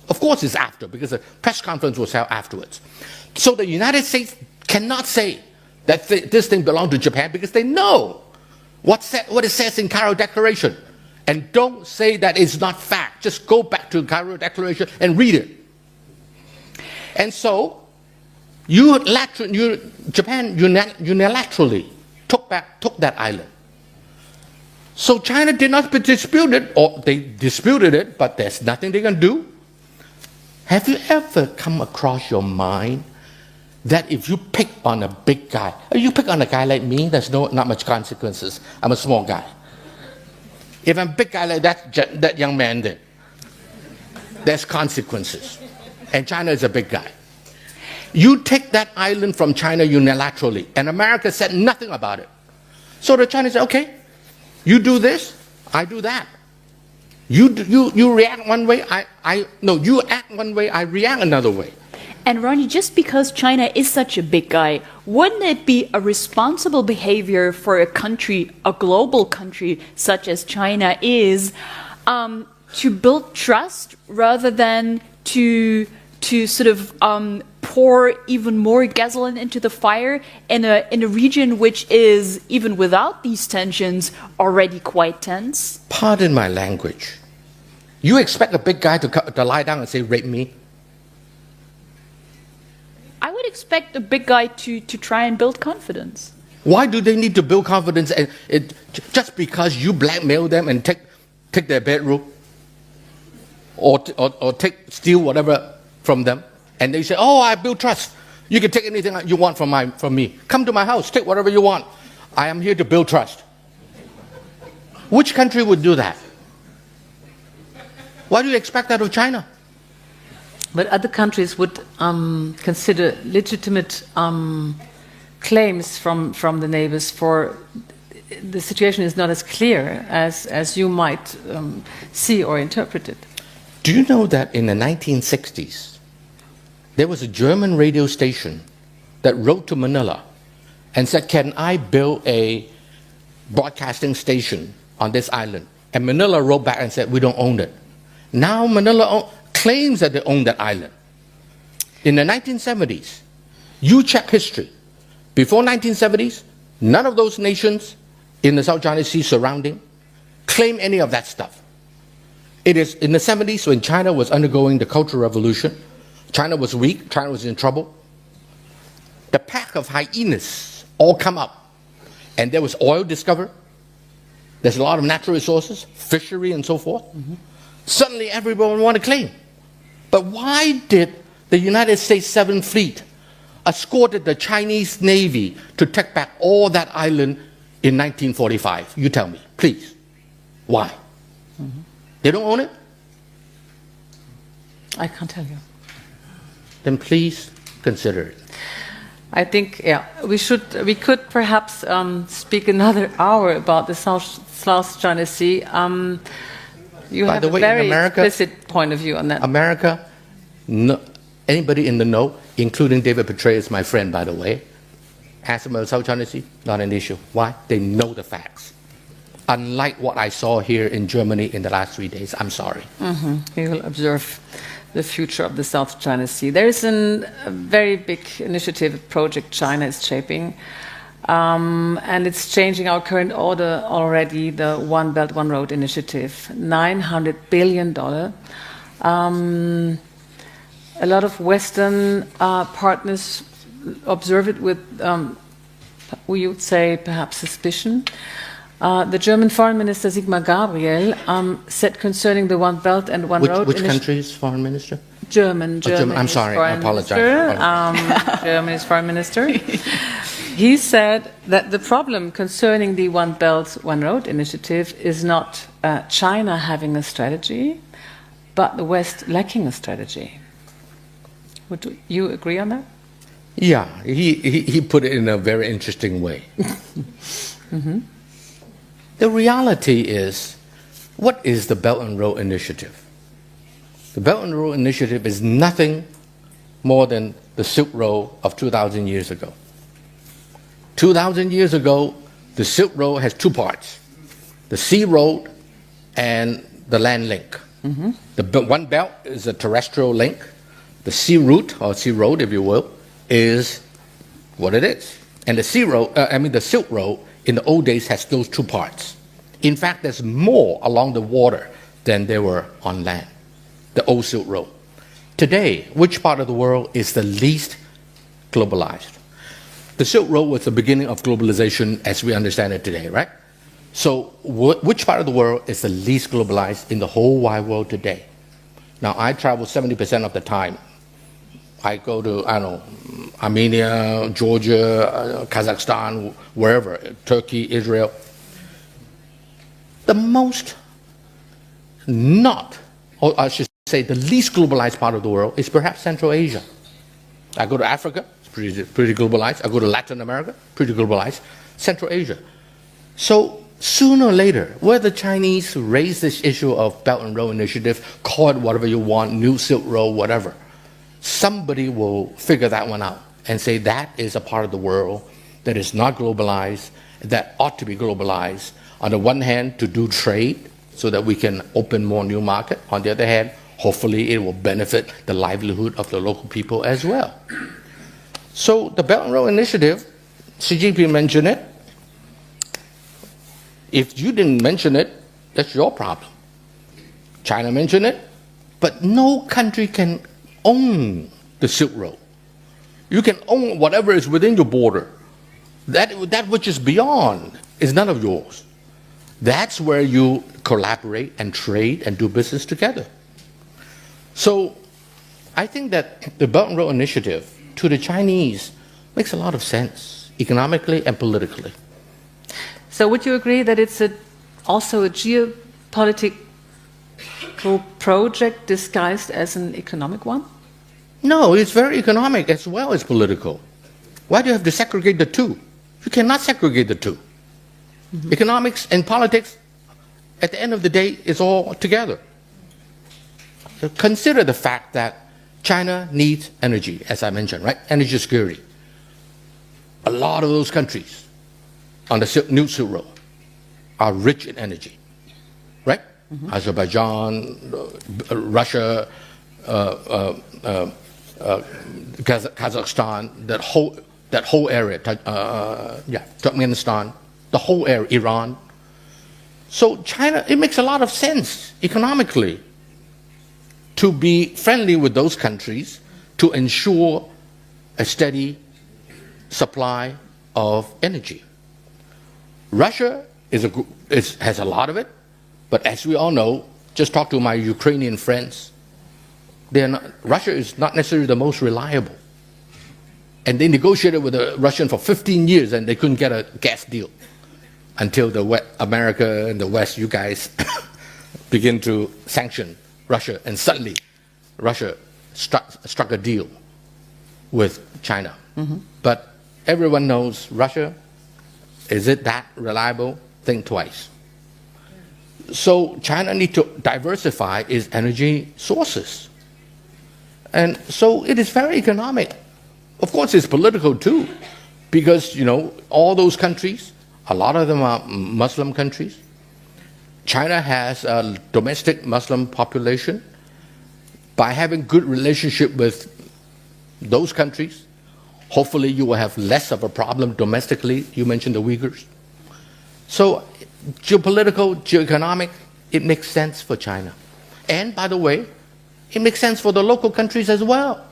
Of course it's after, because the press conference was held afterwards. So the United States cannot say that this thing belonged to Japan because they know what it says in Cairo Declaration. And don't say that it's not fact. Just go back to the Cairo Declaration and read it. And so, Japan unilaterally took that island. So China did not dispute it, or they disputed it, but there's nothing they can do. Have you ever come across your mind that if you pick on a big guy, you pick on a guy like me, there's not much consequences. I'm a small guy. If I'm a big guy like that young man did, there's consequences. And China is a big guy. You take that island from China unilaterally, and America said nothing about it. So the Chinese said, okay, you do this, I do that. You react one way, you act one way, I react another way. And Ronnie, just because China is such a big guy, wouldn't it be a responsible behavior for a country, a global country such as China is, to build trust rather than to sort of pour even more gasoline into the fire in a region which is, even without these tensions, already quite tense? Pardon my language. You expect a big guy to lie down and say, rape me? I would expect a big guy to try and build confidence. Why do they need to build confidence? Just because you blackmail them and take their bedroom or steal whatever from them, and they say, oh, I build trust. You can take anything you want from me. Come to my house, take whatever you want. I am here to build trust. Which country would do that? Why do you expect that of China? But other countries would consider legitimate claims from the neighbors for the situation is not as clear as you might see or interpret it. Do you know that in the 1960s, there was a German radio station that wrote to Manila and said, can I build a broadcasting station on this island? And Manila wrote back and said, we don't own it. Now Manila claims that they own that island. In the 1970s, you check history. Before 1970s, none of those nations in the South China Sea surrounding claim any of that stuff. It is in the 70s when China was undergoing the Cultural Revolution. China was weak, China was in trouble. The pack of hyenas all come up, and there was oil discovered. There's a lot of natural resources, fishery and so forth. Mm-hmm. Suddenly everyone want to claim. But why did the United States 7th Fleet escorted the Chinese Navy to take back all that island in 1945? You tell me, please. Why? Mm-hmm. They don't own it? I can't tell you. Then please consider it. I think, we could perhaps speak another hour about the South China Sea. You have a very explicit point of view on that. America, no, anybody in the know, including David Petraeus, my friend, by the way, ask them about South China Sea, not an issue. Why? They know the facts. Unlike what I saw here in Germany in the last 3 days. I'm sorry. Mm-hmm. We will observe the future of the South China Sea. There is a very big initiative, project China is shaping, and it's changing our current order already, the One Belt, One Road initiative, $900 billion. A lot of Western partners observe it with, we would say, perhaps suspicion. The German Foreign Minister Sigmar Gabriel said concerning the One Belt and One Road. Which country's foreign minister? German. I'm sorry, I apologize. Germany's foreign minister. He said that the problem concerning the One Belt, One Road initiative is not China having a strategy, but the West lacking a strategy. Would you agree on that? Yeah, he put it in a very interesting way. Mm-hmm. The reality is, what is the Belt and Road Initiative? The Belt and Road Initiative is nothing more than the Silk Road of 2,000 years ago. 2,000 years ago, the Silk Road has two parts, the sea road and the land link. Mm-hmm. The one belt is a terrestrial link. The sea route, or sea road, if you will, is what it is. And the the Silk Road in the old days has those two parts. In fact, there's more along the water than there were on land, the old Silk Road. Today, which part of the world is the least globalized? The Silk Road was the beginning of globalization as we understand it today, right? So which part of the world is the least globalized in the whole wide world today? Now, I travel 70% of the time. I go to, Armenia, Georgia, Kazakhstan, wherever, Turkey, Israel. The most or I should say the least globalized part of the world is perhaps Central Asia. I go to Africa, it's pretty globalized. I go to Latin America, pretty globalized. Central Asia. So sooner or later, whether the Chinese raise this issue of Belt and Road Initiative, call it whatever you want, New Silk Road, whatever, somebody will figure that one out and say that is a part of the world that is not globalized, that ought to be globalized. On the one hand, to do trade so that we can open more new market. On the other hand, hopefully it will benefit the livelihood of the local people as well. So the Belt and Road Initiative, Xi Jinping mentioned it. If you didn't mention it, that's your problem. China mentioned it, but no country can own the Silk Road. You can own whatever is within your border. That which is beyond is none of yours. That's where you collaborate and trade and do business together. So I think that the Belt and Road Initiative to the Chinese makes a lot of sense, economically and politically. So would you agree that it's also a geopolitical project disguised as an economic one? No, it's very economic as well as political. Why do you have to segregate the two? You cannot segregate the two. Mm-hmm. Economics and politics, at the end of the day, is all together. So consider the fact that China needs energy, as I mentioned, right? Energy security. A lot of those countries on the New Silk Road are rich in energy, right? Mm-hmm. Azerbaijan, Russia, Kazakhstan, that whole area, Turkmenistan, the whole area, Iran. So China, it makes a lot of sense economically to be friendly with those countries to ensure a steady supply of energy. Russia has a lot of it, but as we all know, just talk to my Ukrainian friends, Russia is not necessarily the most reliable. And they negotiated with the Russian for 15 years and they couldn't get a gas deal until America and the West, you guys, begin to sanction Russia, and suddenly Russia struck a deal with China. Mm-hmm. But everyone knows Russia, is it that reliable? Think twice. So China needs to diversify its energy sources. And so it is very economic. Of course, it's political too, because, all those countries, a lot of them are Muslim countries. China has a domestic Muslim population, by having good relationship with those countries, hopefully you will have less of a problem domestically. You mentioned the Uyghurs. So geopolitical, geoeconomic, it makes sense for China. And by the way, it makes sense for the local countries as well.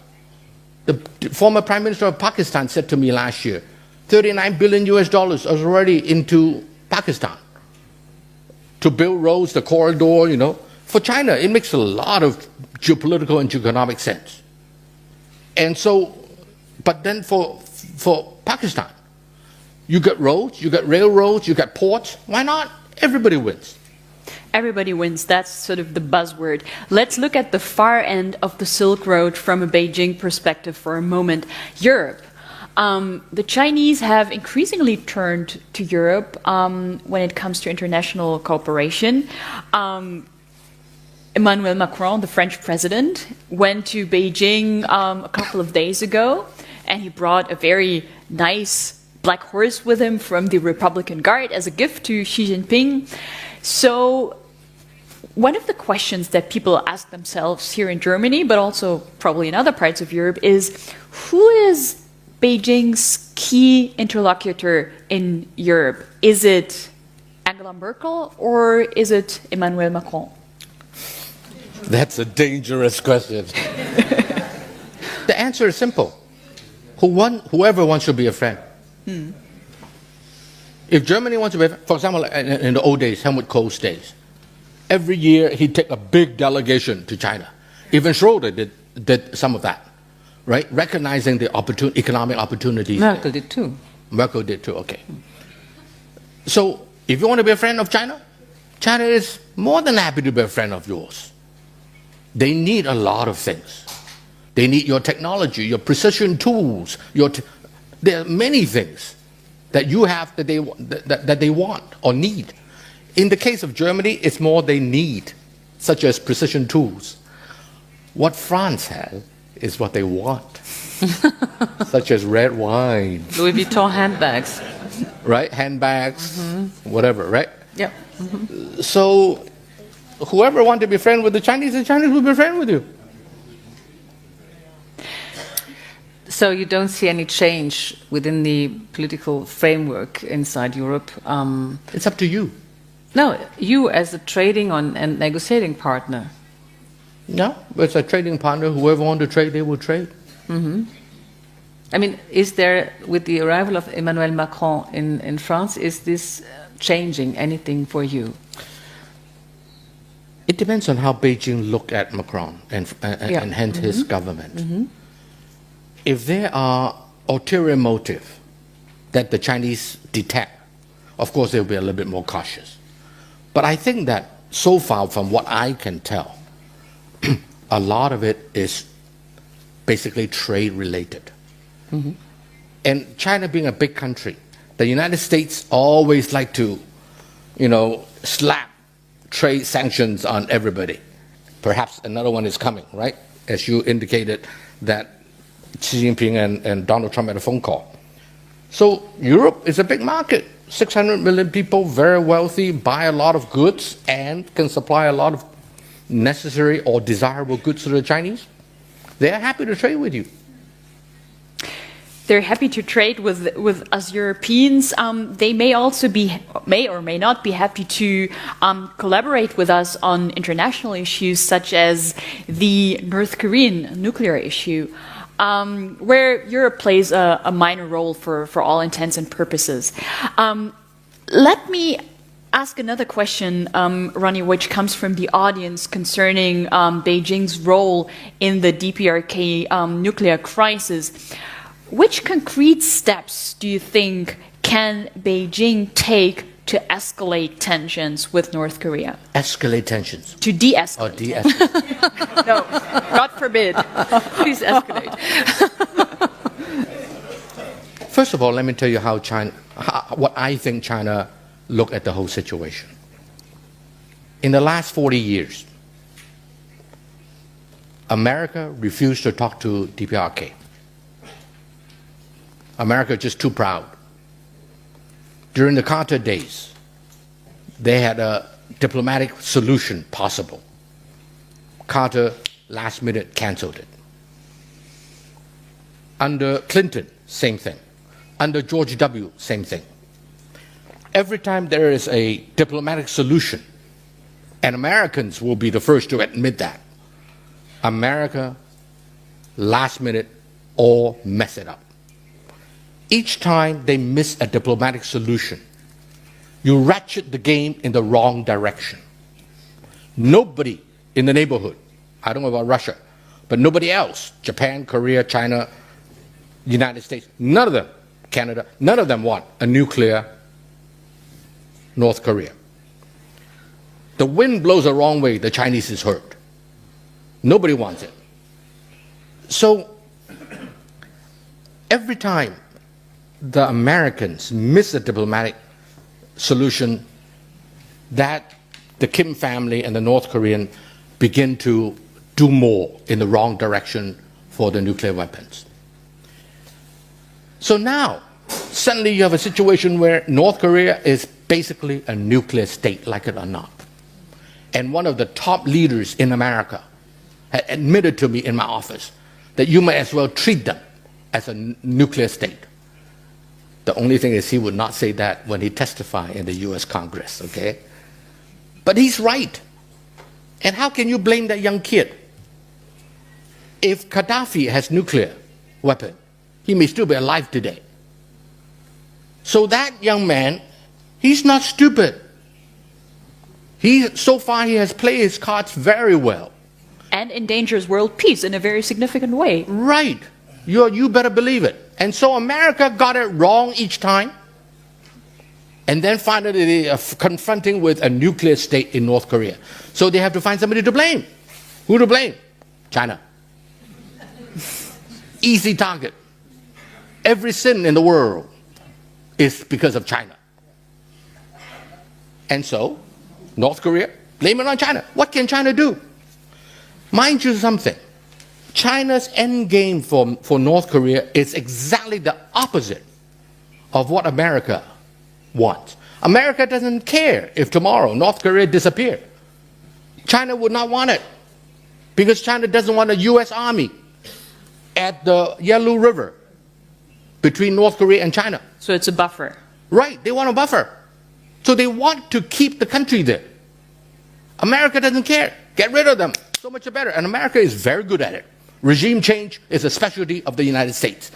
The former Prime Minister of Pakistan said to me last year, $39 billion is already into Pakistan to build roads, the corridor, you know. For China, it makes a lot of geopolitical and geoeconomic sense. And so, but then for Pakistan, you got roads, you got railroads, you got ports. Why not? Everybody wins. Everybody wins. That's sort of the buzzword. Let's look at the far end of the Silk Road from a Beijing perspective for a moment. Europe. The Chinese have increasingly turned to Europe when it comes to international cooperation. Emmanuel Macron, the French president, went to Beijing a couple of days ago, and he brought a very nice black horse with him from the Republican Guard as a gift to Xi Jinping. So one of the questions that people ask themselves here in Germany, but also probably in other parts of Europe, is who is Beijing's key interlocutor in Europe? Is it Angela Merkel or is it Emmanuel Macron? That's a dangerous question. The answer is simple. Whoever wants to be a friend. If Germany wants to be a friend, for example, in the old days, Helmut Kohl's days, every year he'd take a big delegation to China. Even Schroeder did some of that, right? Recognizing the economic opportunities. Merkel did too. Merkel did too, okay. So if you want to be a friend of China, China is more than happy to be a friend of yours. They need a lot of things. They need your technology, your precision tools. There are many things that you have that they want or need. In the case of Germany, it's more they need, such as precision tools. What France has is what they want, such as red wine. Louis Vuitton handbags. Right? Handbags, whatever, right? Yeah. So whoever wants to be friends with the Chinese will be friends with you. So you don't see any change within the political framework inside Europe? It's up to you. No, you as a trading and negotiating partner. No, it's a trading partner. Whoever wants to trade, they will trade. I mean, is there, with the arrival of Emmanuel Macron in France, is this changing anything for you? It depends on how Beijing look at Macron and hence his government. If there are ulterior motive that the Chinese detect, of course they'll be a little bit more cautious. But I think that so far, from what I can tell, a lot of it is basically trade related. And China being a big country, the United States always like to, slap trade sanctions on everybody. Perhaps another one is coming, right? As you indicated that Xi Jinping and Donald Trump had a phone call. So Europe is a big market. 600 million people, very wealthy, buy a lot of goods and can supply a lot of necessary or desirable goods to the Chinese. They're happy to trade with you. They're happy to trade with us Europeans. They may also may or may not be happy to collaborate with us on international issues such as the North Korean nuclear issue, where Europe plays a minor role for all intents and purposes. Let me ask another question, Ronnie, which comes from the audience concerning Beijing's role in the DPRK nuclear crisis. Which concrete steps do you think can Beijing take to escalate tensions with North Korea? Escalate tensions? To de-escalate. Oh, de-escalate. No, God forbid. Please escalate. First of all, let me tell you what I think China look at the whole situation. In the last 40 years, America refused to talk to DPRK. America is just too proud. During the Carter days, they had a diplomatic solution possible. Carter last minute canceled it. Under Clinton, same thing. Under George W., same thing. Every time there is a diplomatic solution, and Americans will be the first to admit that, America, last minute, all mess it up. Each time they miss a diplomatic solution, you ratchet the game in the wrong direction. Nobody in the neighborhood, I don't know about Russia, but nobody else, Japan, Korea, China, United States, none of them, Canada, none of them want a nuclear North Korea. The wind blows the wrong way, the Chinese is hurt. Nobody wants it. So every time the Americans miss a diplomatic solution, that the Kim family and the North Korean begin to do more in the wrong direction for the nuclear weapons. So now, suddenly you have a situation where North Korea is basically a nuclear state, like it or not. And one of the top leaders in America had admitted to me in my office that you may as well treat them as a nuclear state. The only thing is he would not say that when he testified in the US Congress, okay? But he's right. And how can you blame that young kid? If Gaddafi has nuclear weapon, he may still be alive today. So that young man, he's not stupid. So far he has played his cards very well. And endangers world peace in a very significant way. Right. You better believe it. And so America got it wrong each time. And then finally they are confronting with a nuclear state in North Korea. So they have to find somebody to blame. Who to blame? China. Easy target. Every sin in the world is because of China. And so, North Korea, blame it on China. What can China do? Mind you something. China's end game for North Korea is exactly the opposite of what America wants. America doesn't care if tomorrow North Korea disappeared. China would not want it because China doesn't want a US army at the Yalu River between North Korea and China. So it's a buffer. Right, they want a buffer. So they want to keep the country there. America doesn't care. Get rid of them. So much better. And America is very good at it. Regime change is a specialty of the United States.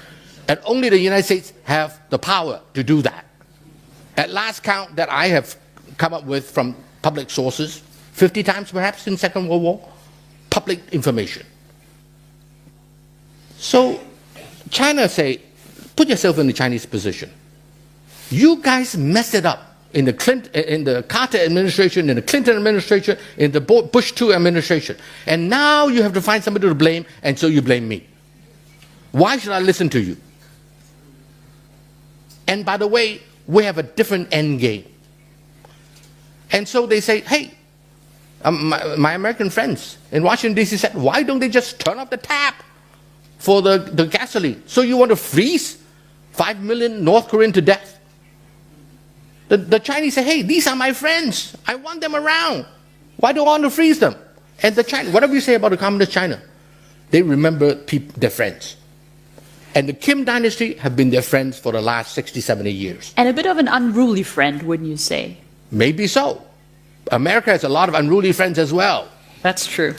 And only the United States have the power to do that. At last count that I have come up with from public sources, 50 times perhaps in Second World War, public information. So China say, put yourself in the Chinese position. You guys messed it up in the Carter administration, in the Clinton administration, in the Bush II administration. And now you have to find somebody to blame, and so you blame me. Why should I listen to you? And by the way, we have a different end game. And so they say, hey, my American friends in Washington, D.C. said, why don't they just turn off the tap for the gasoline? So you want to freeze 5 million North Koreans to death? The Chinese say, hey, these are my friends. I want them around. Why do I want to freeze them? And the Chinese, whatever you say about the communist China, they remember their friends. And the Kim dynasty have been their friends for the last 60, 70 years. And a bit of an unruly friend, wouldn't you say? Maybe so. America has a lot of unruly friends as well. That's true.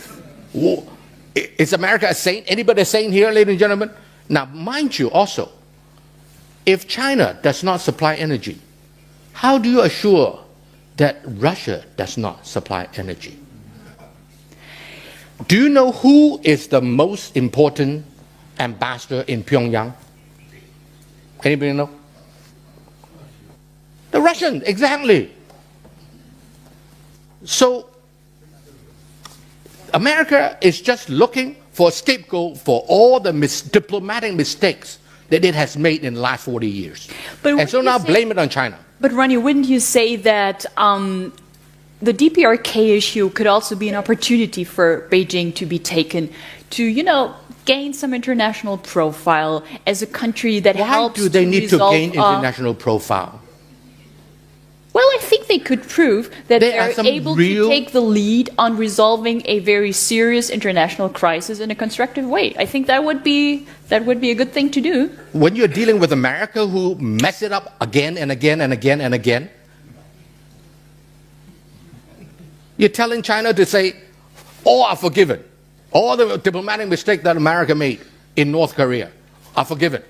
Is America a saint? Anybody a saint here, ladies and gentlemen? Now, mind you also, if China does not supply energy, how do you assure that Russia does not supply energy? Do you know who is the most important ambassador in Pyongyang? Anybody know? The Russians, exactly. So America is just looking for a scapegoat for all the diplomatic mistakes that it has made in the last 40 years. And so now blame it on China. But Ronnie, wouldn't you say that the DPRK issue could also be an opportunity for Beijing to be taken to, gain some international profile as a country that helps to Why do they need to resolve, gain international profile? Well, I think they could prove that There are they're some able real- to take the lead on resolving a very serious international crisis in a constructive way. I think that would be a good thing to do. When you're dealing with America, who mess it up again and again and again and again, you're telling China to say, all are forgiven. All the diplomatic mistakes that America made in North Korea are forgiven.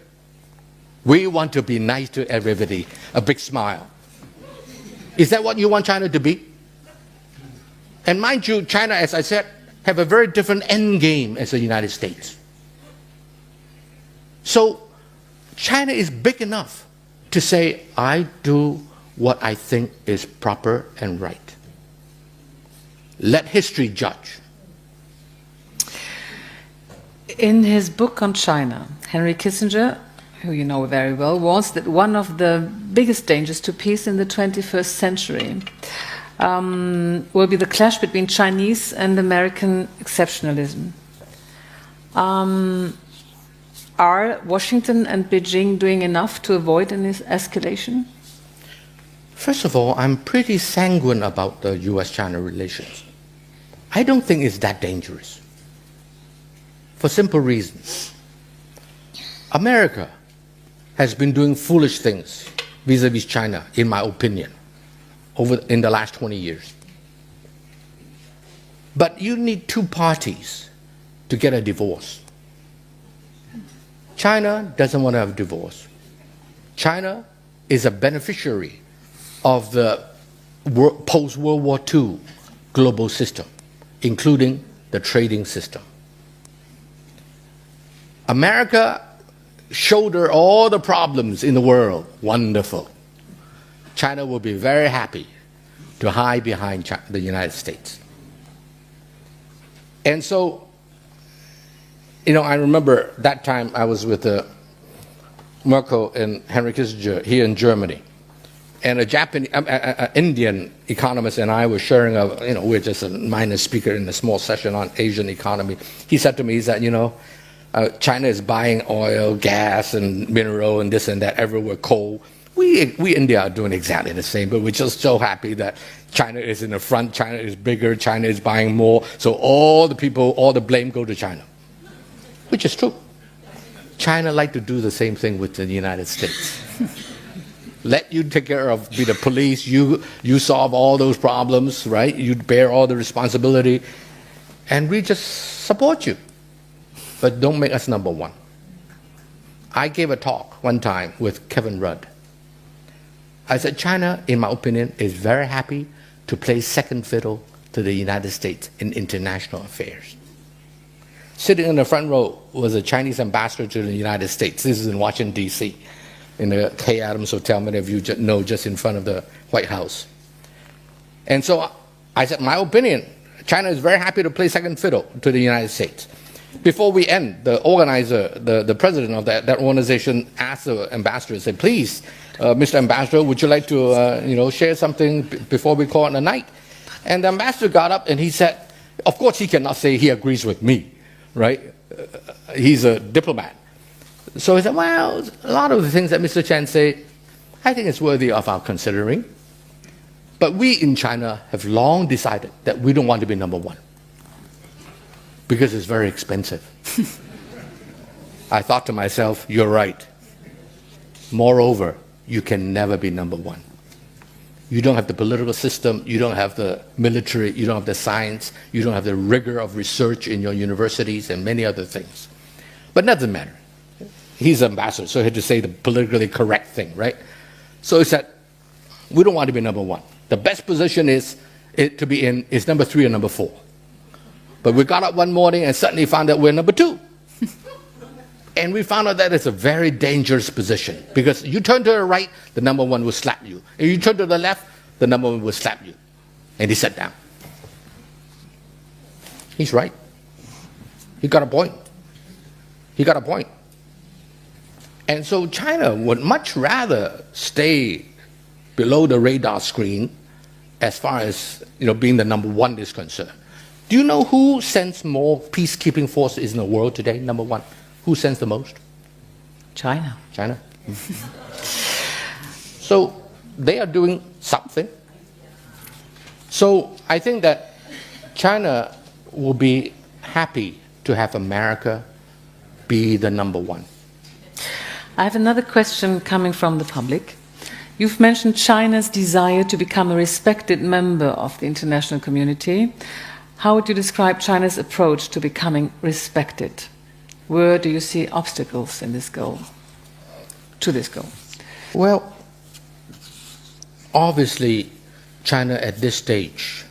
We want to be nice to everybody, a big smile. Is that what you want China to be? And mind you, China, as I said, have a very different end game as the United States. So China is big enough to say, I do what I think is proper and right. Let history judge. In his book on China, Henry Kissinger, who you know very well, warns that one of the biggest dangers to peace in the 21st century will be the clash between Chinese and American exceptionalism. Are Washington and Beijing doing enough to avoid an escalation? First of all, I'm pretty sanguine about the US-China relations. I don't think it's that dangerous. For simple reasons. America has been doing foolish things vis-a-vis China, in my opinion, in the last 20 years. But you need two parties to get a divorce. China doesn't want to have a divorce. China is a beneficiary of the post-World War II global system, including the trading system. America shoulder all the problems in the world. Wonderful. China will be very happy to hide behind the United States. And so, I remember that time I was with Merkel and Henry Kissinger here in Germany. And an Indian economist and I were sharing we're just a minor speaker in a small session on Asian economy. He said to me, China is buying oil, gas, and mineral, and this and that everywhere, coal. We India are doing exactly the same, but we're just so happy that China is in the front, China is bigger, China is buying more, so all the blame go to China, which is true. China like to do the same thing with the United States. Let you take care of, be the police, you solve all those problems, right? You bear all the responsibility, and we just support you. But don't make us number one. I gave a talk one time with Kevin Rudd. I said, China, in my opinion, is very happy to play second fiddle to the United States in international affairs. Sitting in the front row was a Chinese ambassador to the United States. This is in Washington, D.C., in the K. Adams Hotel, many of you know, just in front of the White House. And so I said, my opinion, China is very happy to play second fiddle to the United States. Before we end, the organizer, the president of that organization asked the ambassador, said, please, Mr. Ambassador, would you like to share something before we call it a night? And the ambassador got up and he said, of course he cannot say he agrees with me, right? He's a diplomat. So he said, well, a lot of the things that Mr. Chen say, I think it's worthy of our considering. But we in China have long decided that we don't want to be number one, because it's very expensive. I thought to myself, you're right. Moreover, you can never be number one. You don't have the political system, you don't have the military, you don't have the science, you don't have the rigor of research in your universities and many other things. But that doesn't matter. He's an ambassador, so he had to say the politically correct thing, right? So he said, we don't want to be number one. The best position is number 3 or number 4. But we got up one morning and suddenly found that we're number 2. And we found out that it's a very dangerous position, because you turn to the right, the number 1 will slap you. And you turn to the left, the number 1 will slap you. And he sat down. He's right. He got a point. He got a point. And so China would much rather stay below the radar screen as far as being the number 1 is concerned. Do you know who sends more peacekeeping forces in the world today, number 1? Who sends the most? China. China. So they are doing something. So I think that China will be happy to have America be the number one. I have another question coming from the public. You've mentioned China's desire to become a respected member of the international community. How would you describe China's approach to becoming respected? Where do you see obstacles in this goal, to this goal? Well, obviously, China at this stage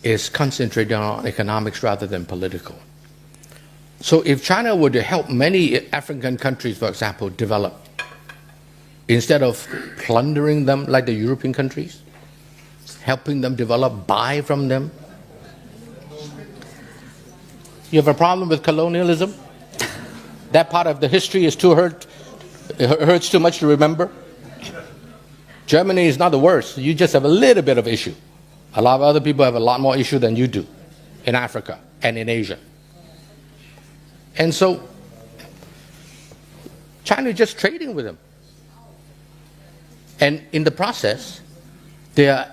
is concentrating on economics rather than political. So if China were to help many African countries, for example, develop, instead of plundering them like the European countries, helping them develop, buy from them. You have a problem with colonialism? That part of the history is too it hurts too much to remember? Germany is not the worst. You just have a little bit of issue. A lot of other people have a lot more issue than you do in Africa and in Asia. And so China is just trading with them. And in the process, they are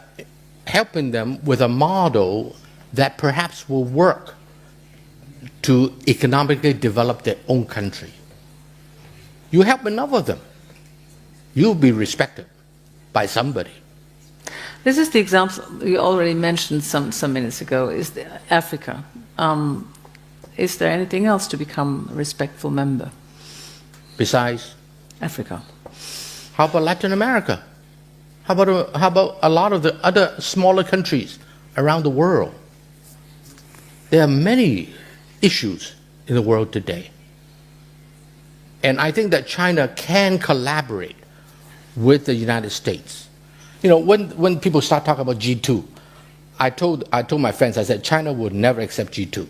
helping them with a model that perhaps will work to economically develop their own country. You help enough of them, you'll be respected by somebody. This is the example you already mentioned some minutes ago, is Africa. Is there anything else to become a respectful member? Besides Africa. How about Latin America? How about a lot of the other smaller countries around the world? There are many issues in the world today. And I think that China can collaborate with the United States. You know, when people start talking about G2, I told my friends, I said, China would never accept G2.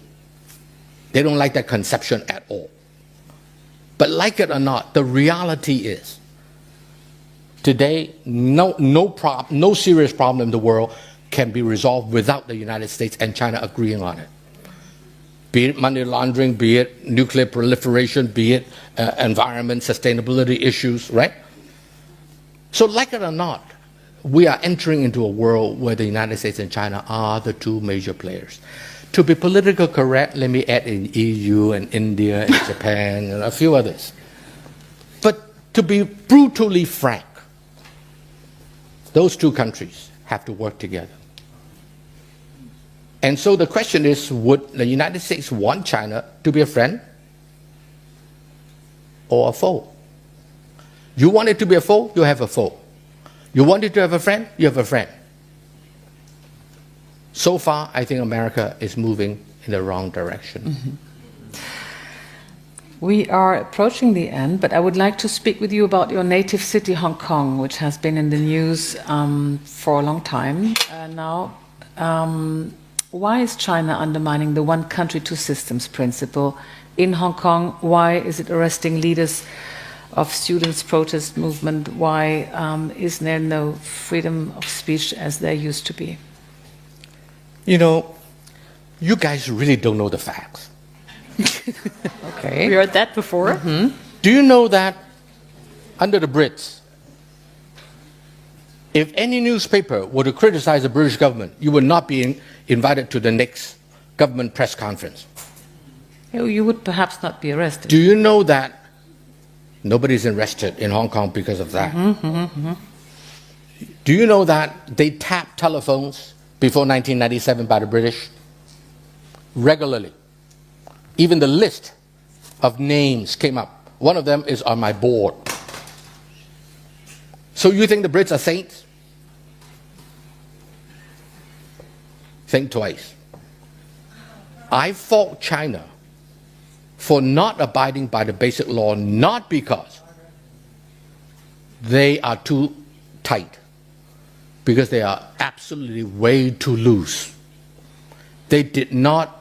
They don't like that conception at all. But like it or not, the reality is, today, no serious problem in the world can be resolved without the United States and China agreeing on it. Be it money laundering, be it nuclear proliferation, be it environment, sustainability issues, right? So like it or not, we are entering into a world where the United States and China are the two major players. To be politically correct, let me add in EU and India and Japan and a few others. But to be brutally frank, those two countries have to work together. And so the question is, would the United States want China to be a friend or a foe? You want it to be a foe, you have a foe. You want it to have a friend, you have a friend. So far, I think America is moving in the wrong direction. Mm-hmm. We are approaching the end, but I would like to speak with you about your native city, Hong Kong, which has been in the news for a long time now. Why is China undermining the one country, two systems principle in Hong Kong? Why is it arresting leaders of students' protest movement? Why is there no freedom of speech as there used to be? You know, you guys really don't know the facts. Okay. We heard that before. Mm-hmm. Do you know that under the Brits, if any newspaper were to criticize the British government, you would not be invited to the next government press conference? You would perhaps not be arrested. Do you know that nobody's arrested in Hong Kong because of that? Mm-hmm, mm-hmm. Do you know that they tapped telephones before 1997 by the British regularly? Even the list of names came up. One of them is on my board. So you think the Brits are saints? Think twice. I fault China for not abiding by the basic law, not because they are too tight, because they are absolutely way too loose. They did not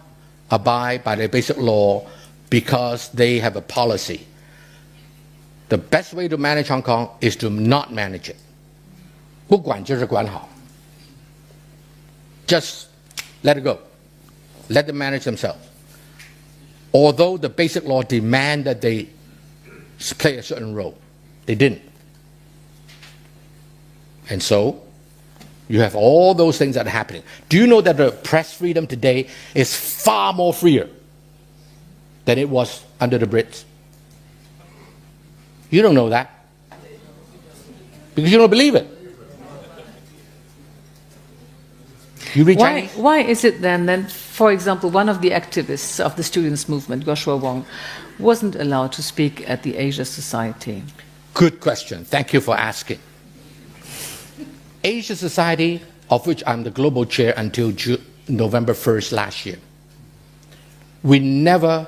abide by the basic law because they have a policy. The best way to manage Hong Kong is to not manage it. 不管就是管好. Just let it go. Let them manage themselves. Although the basic law demand that they play a certain role, they didn't. And so, you have all those things that are happening. Do you know that the press freedom today is far more freer than it was under the Brits? You don't know that because you don't believe it. You read Chinese? Why is it then, for example, one of the activists of the students' movement, Joshua Wong, wasn't allowed to speak at the Asia Society? Good question. Thank you for asking. Asia Society, of which I'm the global chair until November 1st last year, we never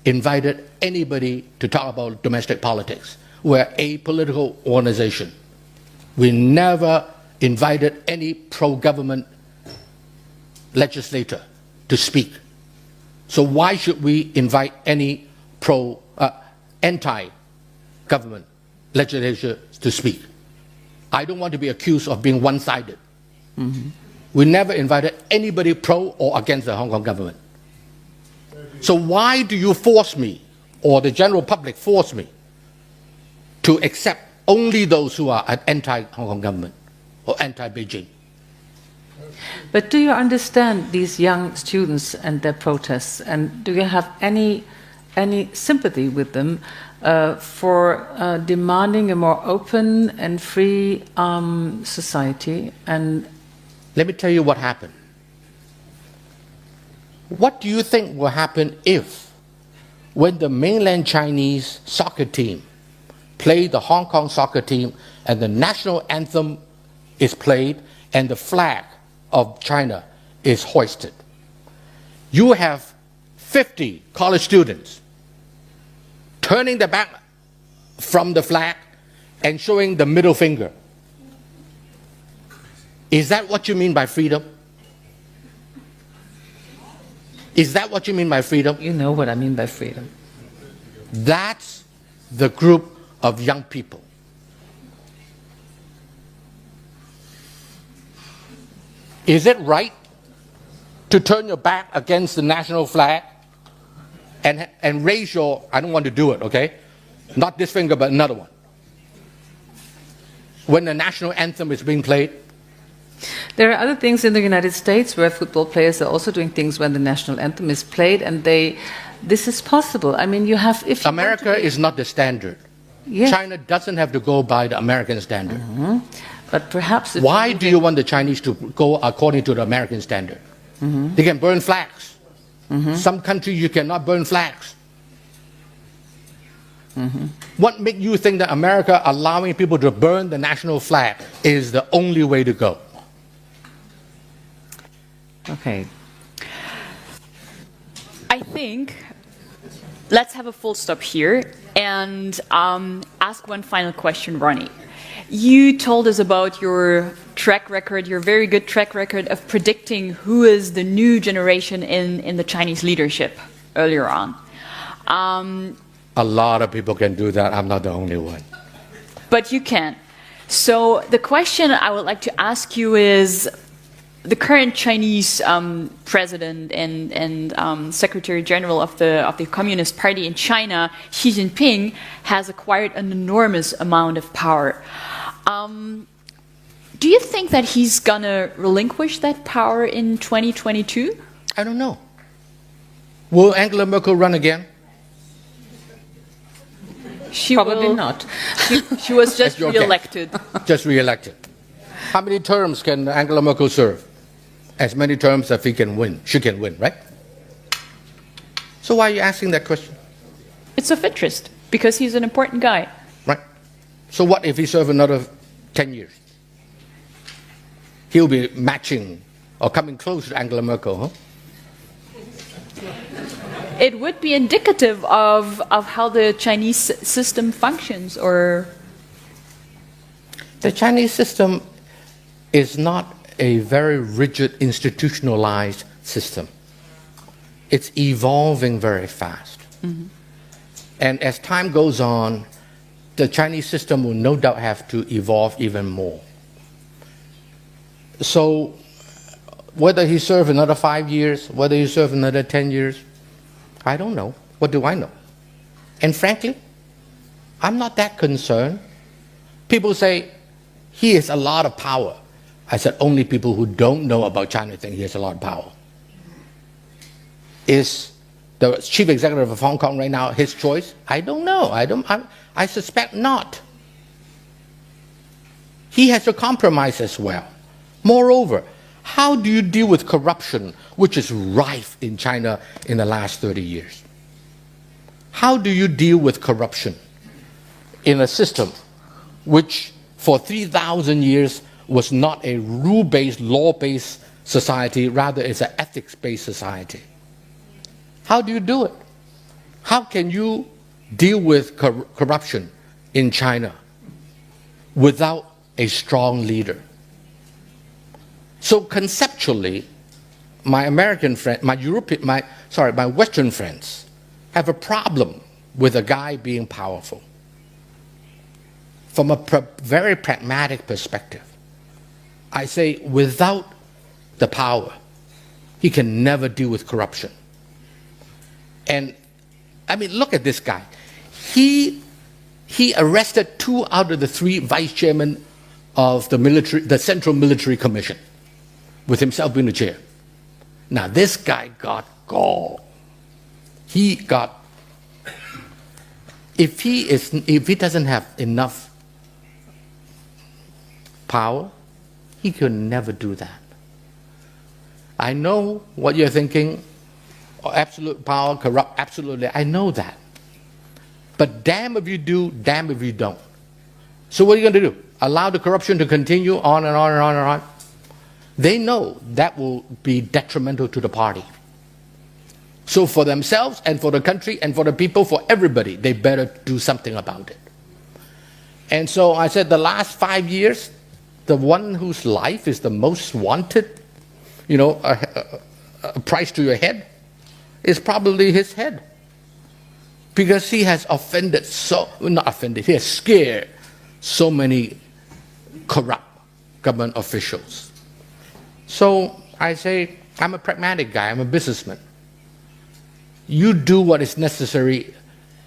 invited anybody to talk about domestic politics. We're a political organization. We never invited any pro-government legislator to speak. So why should we invite any anti-government legislator to speak? I don't want to be accused of being one-sided. Mm-hmm. We never invited anybody pro or against the Hong Kong government. So why do you force me, or the general public force me, to accept only those who are anti-Hong Kong government or anti-Beijing? But do you understand these young students and their protests, and do you have any sympathy with them for demanding a more open and free society? And let me tell you what happened. What do you think will happen if, when the mainland Chinese soccer team play the Hong Kong soccer team and the national anthem is played and the flag of China is hoisted? You have 50 college students turning their back from the flag and showing the middle finger. Is that what you mean by freedom? Is that what you mean by freedom? You know what I mean by freedom. That's the group of young people. Is it right to turn your back against the national flag and raise your, I don't want to do it, okay? Not this finger, but another one. When the national anthem is being played? There are other things in the United States where football players are also doing things when the national anthem is played, and this is possible. I mean, you have... If America is not the standard. Yes. China doesn't have to go by the American standard. Mm-hmm. But perhaps... Why do you want the Chinese to go according to the American standard? Mm-hmm. They can burn flags. Mm-hmm. Some countries you cannot burn flags. Mm-hmm. What makes you think that America allowing people to burn the national flag is the only way to go? Okay. I think let's have a full stop here and ask one final question, Ronnie. You told us about your track record, your very good track record of predicting who is the new generation in the Chinese leadership earlier on. A lot of people can do that. I'm not the only one. But you can. So the question I would like to ask you is, the current Chinese president and Secretary General of the Communist Party in China, Xi Jinping, has acquired an enormous amount of power. Do you think that he's gonna relinquish that power in 2022? I don't know. Will Angela Merkel run again? Probably not. She was just re-elected. Just re-elected. How many terms can Angela Merkel serve? As many terms as she can win, right? So why are you asking that question? It's of interest, because he's an important guy. Right. So what if he serves another 10 years? He'll be matching or coming close to Angela Merkel, huh? It would be indicative of how the Chinese system functions, or... The Chinese system is not a very rigid, institutionalized system. It's evolving very fast. Mm-hmm. And as time goes on, the Chinese system will no doubt have to evolve even more. So whether he serves another 5 years, whether he serves another 10 years, I don't know. What do I know? And frankly, I'm not that concerned. People say, he has a lot of power. I said, only people who don't know about China think he has a lot of power. Is the chief executive of Hong Kong right now his choice? I don't know. I suspect not. He has to compromise as well. Moreover, how do you deal with corruption, which is rife in China in the last 30 years? How do you deal with corruption in a system which for 3,000 years was not a rule-based, law-based society, rather it's an ethics-based society? How do you do it? How can you deal with corruption in China without a strong leader? So conceptually, my American friend, my Western friends have a problem with a guy being powerful. From a very pragmatic perspective, I say without the power, he can never deal with corruption. And I mean, look at this guy. He arrested 2 out of the 3 vice chairmen of the Central Military Commission, with himself being the chair. Now this guy got gall. He got. If he doesn't have enough power, he could never do that. I know what you're thinking. Absolute power, corrupt, absolutely. I know that. But damn if you do, damn if you don't. So what are you going to do? Allow the corruption to continue on and on and on and on? They know that will be detrimental to the party. So for themselves and for the country and for the people, for everybody, they better do something about it. And so I said the last 5 years, the one whose life is the most wanted, a price to your head, is probably his head. Because he has offended he has scared so many corrupt government officials. So I say, I'm a pragmatic guy, I'm a businessman. You do what is necessary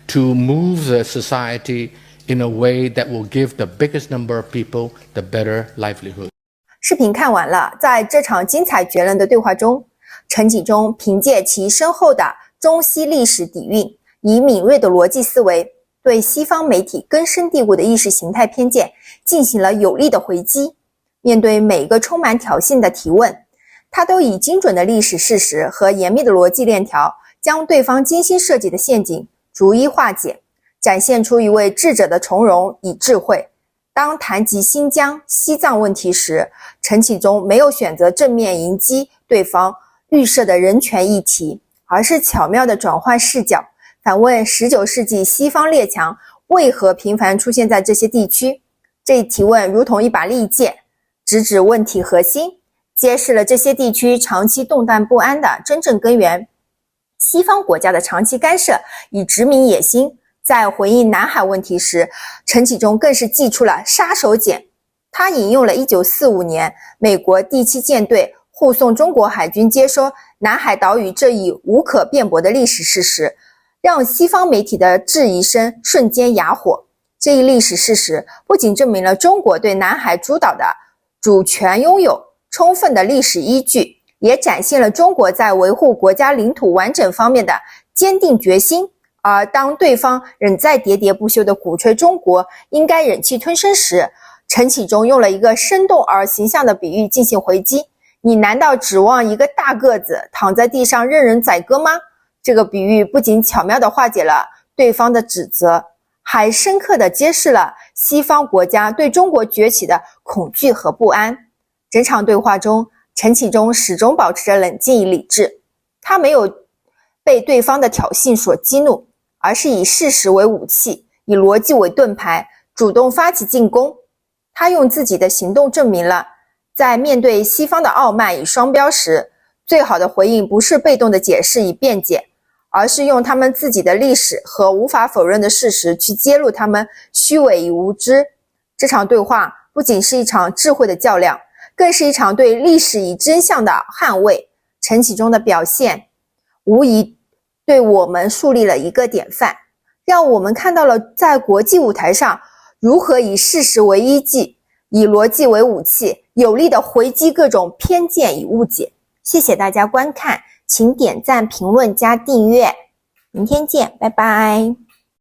to move the society in a way that will give the biggest number of people the better livelihood. 视频看完了，在这场精彩绝伦的对话中，陈启宗凭借其深厚的中西历史底蕴，以敏锐的逻辑思维，对西方媒体根深蒂固的意识形态偏见进行了有力的回击。面对每一个充满挑衅的提问，他都以精准的历史事实和严密的逻辑链条，将对方精心设计的陷阱逐一化解，展现出一位智者的从容与智慧。当谈及新疆、西藏问题时，陈启宗没有选择正面迎击对方预设的人权议题，而是巧妙地转换视角，反问19世纪西方列强为何频繁出现在这些地区。这一提问如同一把利剑，直指问题核心，揭示了这些地区长期动荡不安的真正根源。西方国家的长期干涉以殖民野心，在回应南海问题时，陈启宗更是祭出了杀手锏。他引用了1945年美国第7舰队护送中国海军接收南海岛屿这一无可辩驳的历史事实，让西方媒体的质疑声瞬间哑火。这一历史事实不仅证明了中国对南海诸岛的主权拥有充分的历史依据，也展现了中国在维护国家领土完整方面的坚定决心。而当对方仍在喋喋不休地鼓吹中国应该忍气吞声时，陈启宗用了一个生动而形象的比喻进行回击。你难道指望一个大个子躺在地上任人宰割吗？这个比喻不仅巧妙地化解了对方的指责，还深刻地揭示了西方国家对中国崛起的恐惧和不安。整场对话中，陈启宗始终保持着冷静与理智，他没有被对方的挑衅所激怒，而是以事实为武器，以逻辑为盾牌，主动发起进攻。他用自己的行动证明了，在面对西方的傲慢与双标时，最好的回应不是被动的解释与辩解，而是用他们自己的历史和无法否认的事实去揭露他们虚伪与无知。这场对话不仅是一场智慧的较量，更是一场对历史与真相的捍卫。陈启宗的表现无疑对我们树立了一个典范，让我们看到了在国际舞台上如何以事实为依据，以逻辑为武器，有力的回击各种偏见与误解。谢谢大家观看，请点赞、评论加订阅，明天见，拜拜。